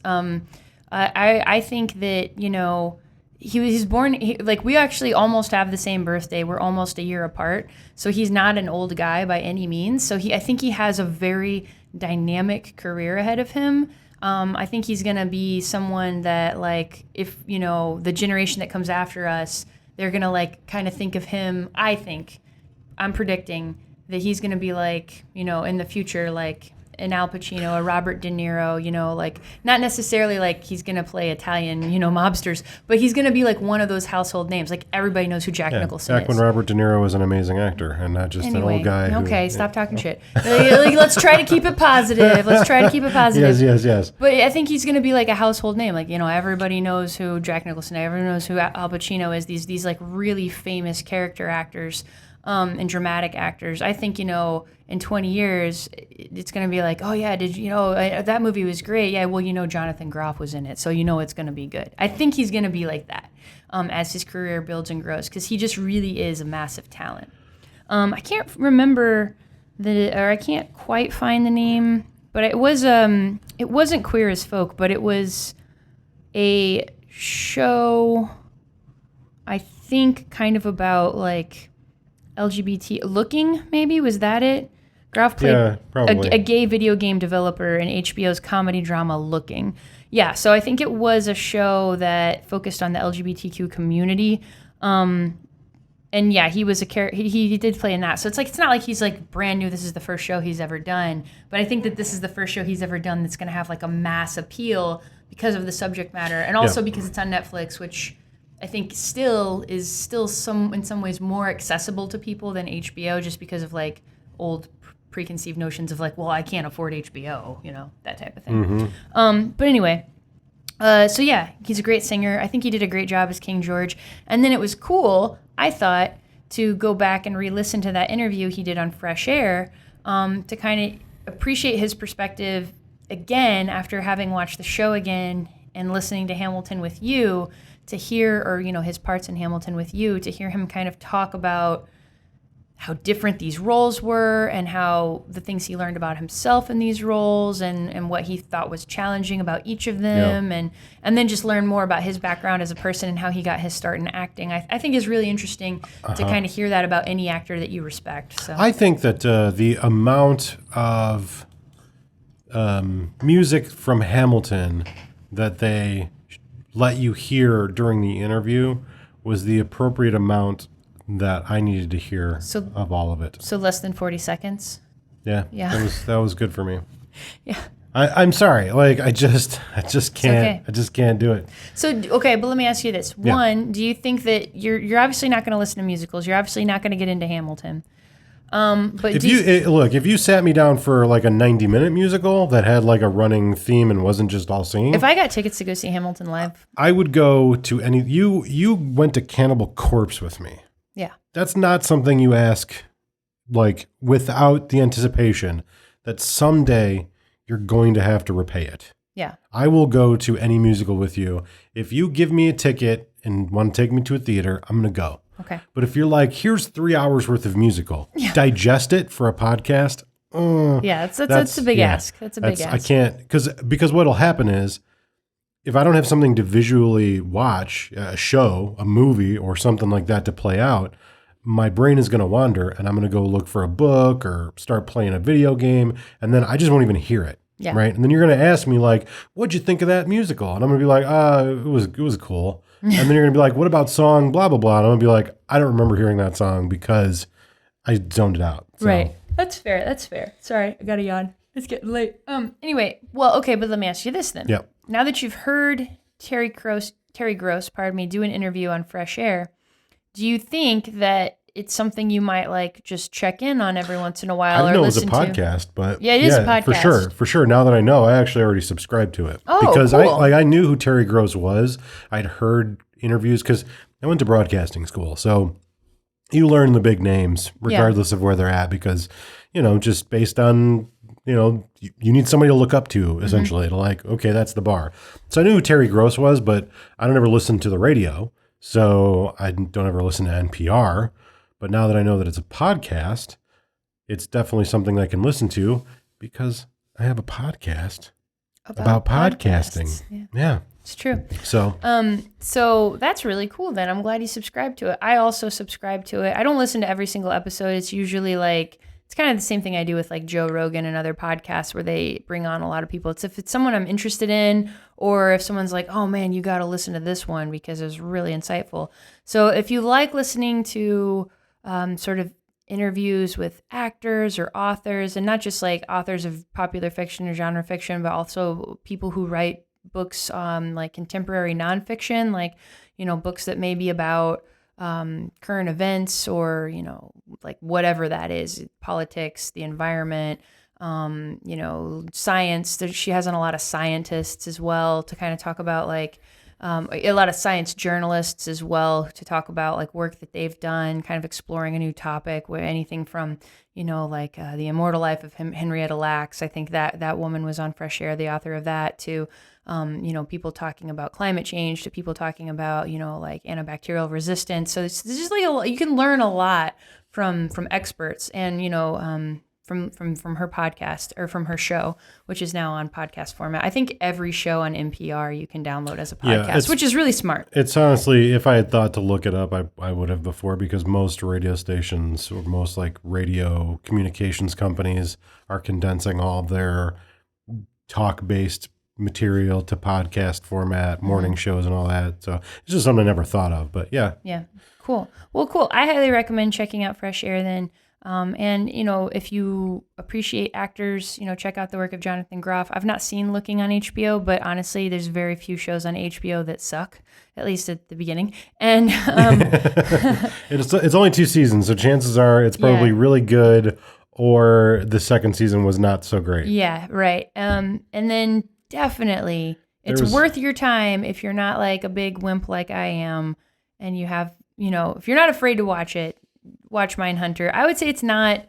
I think that, you know, he's born, like we actually almost have the same birthday. We're almost a year apart. So he's not an old guy by any means. So I think he has a very dynamic career ahead of him. I think he's going to be someone that, like, if, you know, the generation that comes after us, they're going to like kind of think of him. I'm predicting that he's going to be like, you know, in the future, like an Al Pacino, a Robert De Niro, you know, like not necessarily like he's going to play Italian, you know, mobsters, but he's going to be like one of those household names. Like everybody knows who Jack Nicholson back is. when Robert De Niro was an amazing actor and not just an old guy. Okay, stop talking shit. Like, let's try to keep it positive. Yes. But I think he's going to be like a household name. Like, you know, everybody knows who Jack Nicholson is. Everyone knows who Al Pacino is. These like really famous character actors. And dramatic actors. I think, you know, in 20 years, it's going to be like, oh yeah, did you know, that movie was great. Yeah, well, you know, Jonathan Groff was in it, so you know it's going to be good. I think he's going to be like that as his career builds and grows, because he just really is a massive talent. I can't remember I can't quite find the name, but it wasn't Queer as Folk, but it was a show, I think, kind of about like LGBT Looking, maybe? Was that it? Groff played a gay video game developer in HBO's comedy drama Looking. Yeah, so I think it was a show that focused on the LGBTQ community. And yeah, he was a character. He did play in that. So it's not like he's like brand new. This is the first show he's ever done. But I think that this is the first show he's ever done that's going to have like a mass appeal because of the subject matter, and also because it's on Netflix, which I think is still in some ways more accessible to people than HBO, just because of like old preconceived notions of like, well, I can't afford HBO, you know, that type of thing. But anyway, so yeah, he's a great singer. I think he did a great job as King George. And then it was cool, I thought, to go back and re-listen to that interview he did on Fresh Air, to kind of appreciate his perspective again after having watched the show again and listening to Hamilton with you, to hear, or, you know, his parts in Hamilton with you, to hear him kind of talk about how different these roles were and how the things he learned about himself in these roles and what he thought was challenging about each of them, and then just learn more about his background as a person and how he got his start in acting. I think is really interesting to kind of hear that about any actor that you respect. So I think that the amount of music from Hamilton that they let you hear during the interview was the appropriate amount that I needed to hear of all of it. So less than 40 seconds? Yeah. That was good for me. Yeah. I'm sorry. Like I just can't. Okay. I just can't do it. So okay, but let me ask you this. One, do you think that you're obviously not going to listen to musicals? You're obviously not going to get into Hamilton. But if you sat me down for like a 90-minute musical that had like a running theme and wasn't just all singing, if I got tickets to go see Hamilton live, I would go to any. You went to Cannibal Corpse with me. yeah, That's not something you ask like without the anticipation that someday you're going to have to repay it. yeah, I will go to any musical with you. If you give me a ticket and want to take me to a theater, I'm going to go. okay, But if you're like, here's 3 hours worth of musical, digest it for a podcast. yeah, that's a big ask. That's a big ask. I can't because what'll happen is if I don't have something to visually watch, a show, a movie, or something like that to play out, my brain is going to wander and I'm going to go look for a book or start playing a video game, and then I just won't even hear it. Yeah. Right. And then you're going to ask me like, what'd you think of that musical? And I'm going to be like, it was cool. And then you're going to be like, what about song blah, blah, blah. And I'm going to be like, I don't remember hearing that song because I zoned it out. So. Right. That's fair. Sorry, I got a yawn. It's getting late. Anyway, well, okay, but let me ask you this then. Yep. Now that you've heard Terry Gross, do an interview on Fresh Air, do you think that it's something you might like just check in on every once in a while? I didn't know it was a listen to? podcast, but Yeah, it is a podcast. For sure. Now that I know, I actually already subscribed to it. Oh, because cool. I knew who Terry Gross was. I'd heard interviews because I went to broadcasting school. So you learn the big names regardless of where they're at because, just based on, you need somebody to look up to essentially to like, okay, that's the bar. So I knew who Terry Gross was, but I don't ever listen to the radio. So I don't ever listen to NPR. But now that I know that it's a podcast, it's definitely something I can listen to because I have a podcast about podcasting. Yeah. It's true. So that's really cool then. I'm glad you subscribed to it. I also subscribe to it. I don't listen to every single episode. It's usually like, it's kind of the same thing I do with like Joe Rogan and other podcasts where they bring on a lot of people. It's if it's someone I'm interested in, or if someone's like, oh man, you got to listen to this one because it was really insightful. So if you like listening to sort of interviews with actors or authors, and not just like authors of popular fiction or genre fiction, but also people who write books like contemporary nonfiction, like, books that may be about current events or, like whatever that is, politics, the environment, science. She has on a lot of scientists as well to kind of talk about like a lot of science journalists as well to talk about like work that they've done, kind of exploring a new topic, where anything from, like The Immortal Life of Henrietta Lacks. I think that woman was on Fresh Air, the author of that, to, people talking about climate change, to people talking about, like antibacterial resistance. So it's just like you can learn a lot from experts and, from her podcast or from her show, which is now on podcast format. I think every show on NPR you can download as a podcast, which is really smart. It's honestly, if I had thought to look it up, I would have before, because most radio stations or most like radio communications companies are condensing all of their talk-based material to podcast format, morning shows and all that. So it's just something I never thought of, but yeah. Yeah. Cool. Well, cool. I highly recommend checking out Fresh Air then. And, if you appreciate actors, check out the work of Jonathan Groff. I've not seen Looking on HBO, but honestly, there's very few shows on HBO that suck, at least at the beginning. And it's only 2 seasons, so chances are it's probably really good, or the second season was not so great. Yeah, right. And then definitely it's worth your time if you're not like a big wimp like I am, and you have, if you're not afraid to watch it, watch Mindhunter. I would say it's not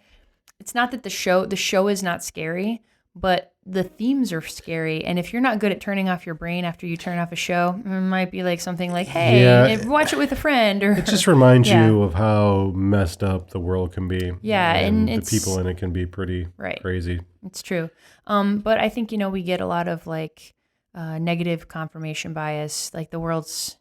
that the show is not scary, but the themes are scary. And if you're not good at turning off your brain after you turn off a show, it might be like something like, hey, watch it with a friend. Or it just reminds you of how messed up the world can be. Yeah. And the people in it can be pretty crazy. It's true. But I think, we get a lot of like negative confirmation bias. Like the world's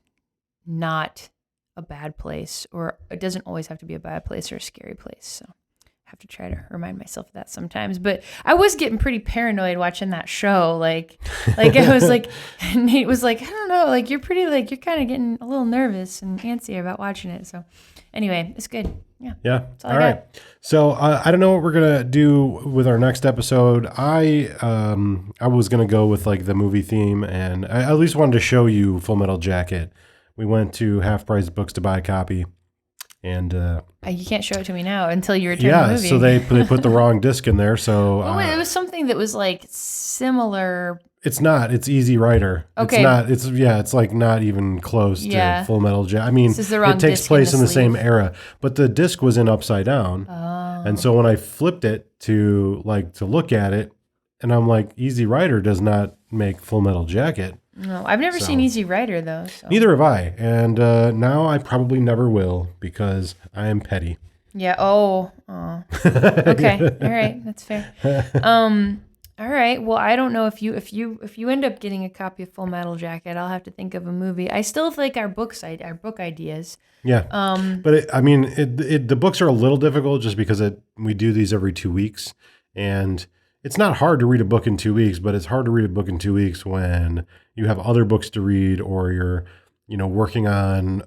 not a bad place, or it doesn't always have to be a bad place or a scary place. So I have to try to remind myself of that sometimes. But I was getting pretty paranoid watching that show. Like I was like, Nate was like, I don't know, like you're kind of getting a little nervous and antsy about watching it. So anyway, it's good. Yeah. Yeah. All right. So I don't know what we're gonna do with our next episode. I was gonna go with like the movie theme, and I at least wanted to show you Full Metal Jacket. We went to Half Price Books to buy a copy, And you can't show it to me now until you return the movie. so they put the wrong disc in there. So it was something that was like similar. It's not. It's Easy Rider. Okay. It's not. It's like not even close to Full Metal Jacket. I mean, This is the wrong it takes disc place in in the the same sleeve. era, but the disc was in upside down. And so when I flipped it to look at it, and I'm like, Easy Rider does not make Full Metal Jacket. No, I've never seen Easy Rider though. So. Neither have I. And now I probably never will because I am petty. Yeah. Oh. Okay. All right. That's fair. All right. Well, I don't know if you end up getting a copy of Full Metal Jacket, I'll have to think of a movie. I still like our book ideas. Yeah. But the books are a little difficult just because we do these every 2 weeks, and it's not hard to read a book in 2 weeks, but it's hard to read a book in 2 weeks when you have other books to read, or you're, working on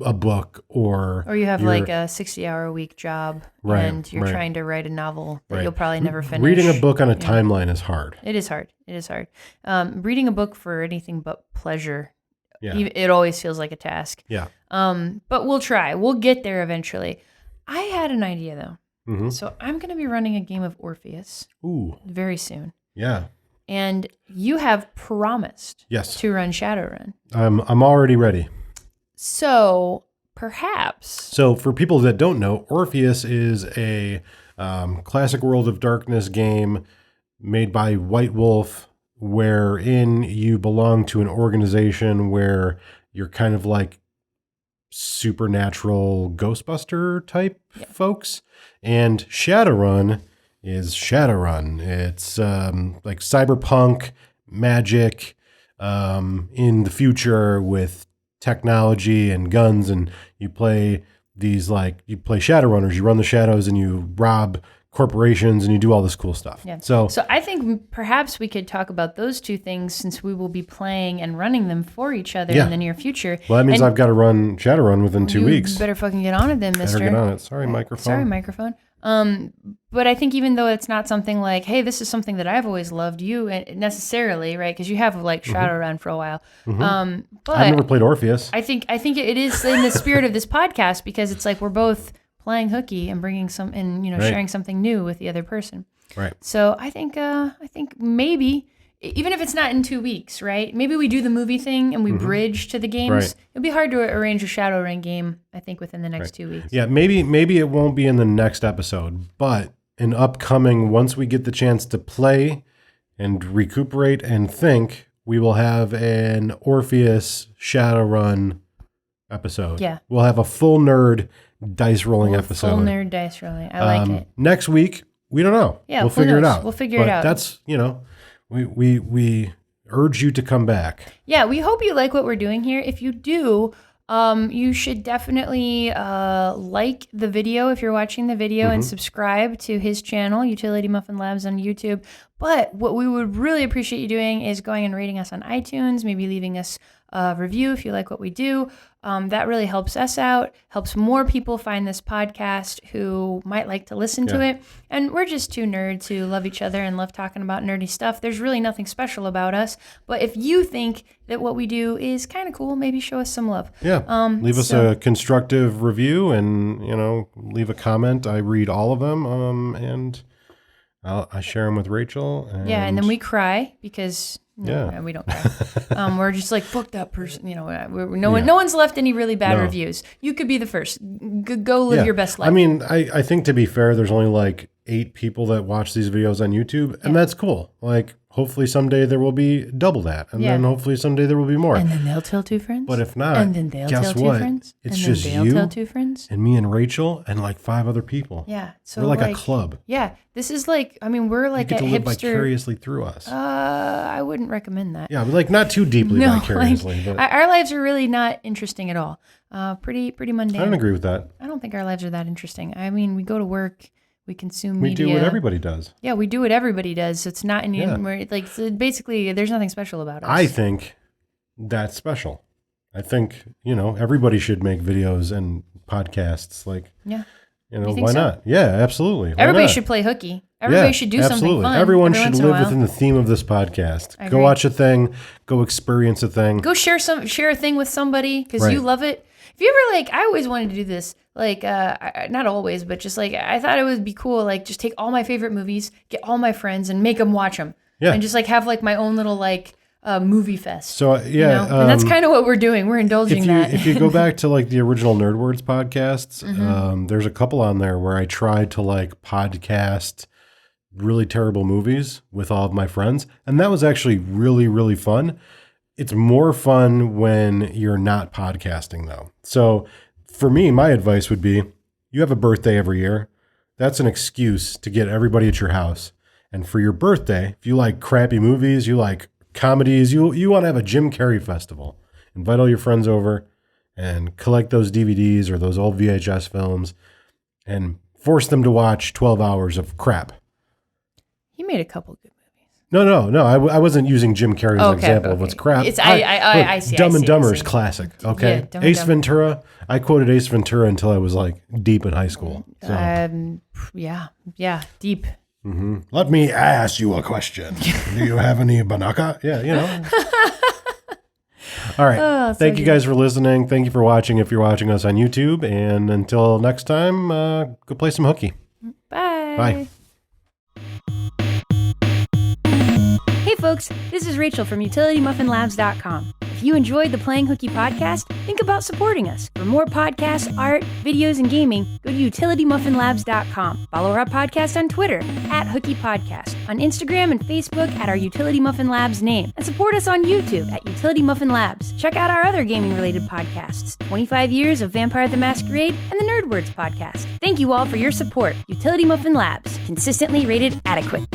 a book, or you have like a 60-hour-a-week job, Right, and you're right. trying to write a novel that Right. you'll probably never finish. Reading a book on a timeline is hard. It is hard. It is hard. Reading a book for anything but pleasure, Yeah. it always feels like a task. Yeah. But we'll try. We'll get there eventually. I had an idea though. Mm-hmm. So I'm going to be running a game of Orpheus Ooh. very soon. Yeah. And you have promised Yes. to run Shadowrun. I'm already ready. So perhaps. So for people that don't know, Orpheus is a classic World of Darkness game made by White Wolf, wherein you belong to an organization where you're kind of like supernatural Ghostbuster type folks. And Shadowrun is Shadowrun. It's like cyberpunk magic in the future with technology and guns, and you play Shadowrunners. You run the shadows and you rob corporations and you do all this cool stuff. Yeah. So I think perhaps we could talk about those two things since we will be playing and running them for each other in the near future. Well, that means And I've got to run Shadowrun within 2 weeks. You better fucking get on it then, mister. Better get on it. Sorry, microphone. Sorry, microphone. But I think even though it's not something like, hey, this is something that I've always loved you necessarily, right? Because you have like Shadowrun for a while. But I've never played Orpheus. I think it is in the spirit of this podcast because it's like we're both playing hooky and bringing sharing something new with the other person. Right. So I think maybe even if it's not in 2 weeks, right? Maybe we do the movie thing and we bridge to the games. Right. It'd be hard to arrange a Shadowrun game, I think, within the next 2 weeks. Yeah, maybe it won't be in the next episode, but in upcoming, once we get the chance to play and recuperate and think, we will have an Orpheus Shadowrun episode. Yeah. We'll have a full nerd dice rolling episode. Full nerd dice rolling. I like it. Next week, we don't know. Yeah, we'll who figure it knows? out. We'll figure it out. That's, we urge you to come back. Yeah, we hope you like what we're doing here. If you do, you should definitely like the video if you're watching the video and subscribe to his channel, Utility Muffin Labs on YouTube. But what we would really appreciate you doing is going and rating us on iTunes, maybe leaving us a review if you like what we do. That really helps us out, helps more people find this podcast who might like to listen to it. And we're just two nerds who love each other and love talking about nerdy stuff. There's really nothing special about us. But if you think that what we do is kind of cool, maybe show us some love. Yeah. Leave us a constructive review and, leave a comment. I read all of them. And I share them with Rachel. And then we cry because... No, we don't cry. We're just like, fuck that person. No one's left any really bad reviews. You could be the first. Go live your best life. I mean, I think to be fair, there's only like 8 people that watch these videos on YouTube, and that's cool. Like, hopefully someday there will be double that, and then hopefully someday there will be more. And then they'll tell 2 friends. But if not, and then they'll guess tell what? 2 friends. It's and just then they'll you tell 2 friends. and me and Rachel and like 5 other people. Yeah. So we're like a club. Yeah. This is like, we're like you get a to live hipster. vicariously through us. I wouldn't recommend that. Yeah, but like not too deeply vicariously. But our lives are really not interesting at all. Pretty mundane. I don't agree with that. I don't think our lives are that interesting. I mean, we go to work, we consume We media. do what everybody does. Yeah, we do what everybody does. So it's not so basically there's nothing special about us. I think that's special. I think, everybody should make videos and podcasts. Like, why not? Yeah, absolutely. Why Everybody not? should play hooky. Everybody should do something fun. Everyone every should once in a live while. within the theme of this podcast. I Go agree. watch a thing. Go experience a thing. Go share a thing with somebody because you Right. love it. If you ever I always wanted to do this. like not always, but just like I thought it would be cool, like just take all my favorite movies, get all my friends, and make them watch them, and just like have like my own little like movie fest. So yeah, and that's kind of what we're doing. We're indulging that. If you go back to like the original Nerd Words podcasts, there's a couple on there where I tried to like podcast really terrible movies with all of my friends, and that was actually really, really fun. It's more fun when you're not podcasting though. So for me, my advice would be, you have a birthday every year. That's an excuse to get everybody at your house. And for your birthday, if you like crappy movies, you like comedies, you want to have a Jim Carrey festival. Invite all your friends over and collect those DVDs or those old VHS films and force them to watch 12 hours of crap. He made a couple good movies. No. I wasn't using Jim Carrey as an example of what's crap. I see. Dumb and Dumber is classic. Okay. Yeah, Ace Ventura. I quoted Ace Ventura until I was like deep in high school. So. Yeah, deep. Mm-hmm. Let me ask you a question. Do you have any banaka? Yeah, you know. All right. Thank you guys for listening. Thank you for watching if you're watching us on YouTube. And until next time, go play some hooky. Bye. Bye. Hey folks, this is Rachel from UtilityMuffinLabs.com. If you enjoyed the Playing Hooky podcast, think about supporting us. For more podcasts, art, videos, and gaming, go to UtilityMuffinLabs.com. Follow our podcast on Twitter, @HookyPodcast, on Instagram and Facebook at our Utility Muffin Labs name, and support us on YouTube at Utility Muffin Labs. Check out our other gaming-related podcasts, 25 Years of Vampire the Masquerade, and the Nerd Words podcast. Thank you all for your support. Utility Muffin Labs, consistently rated adequate.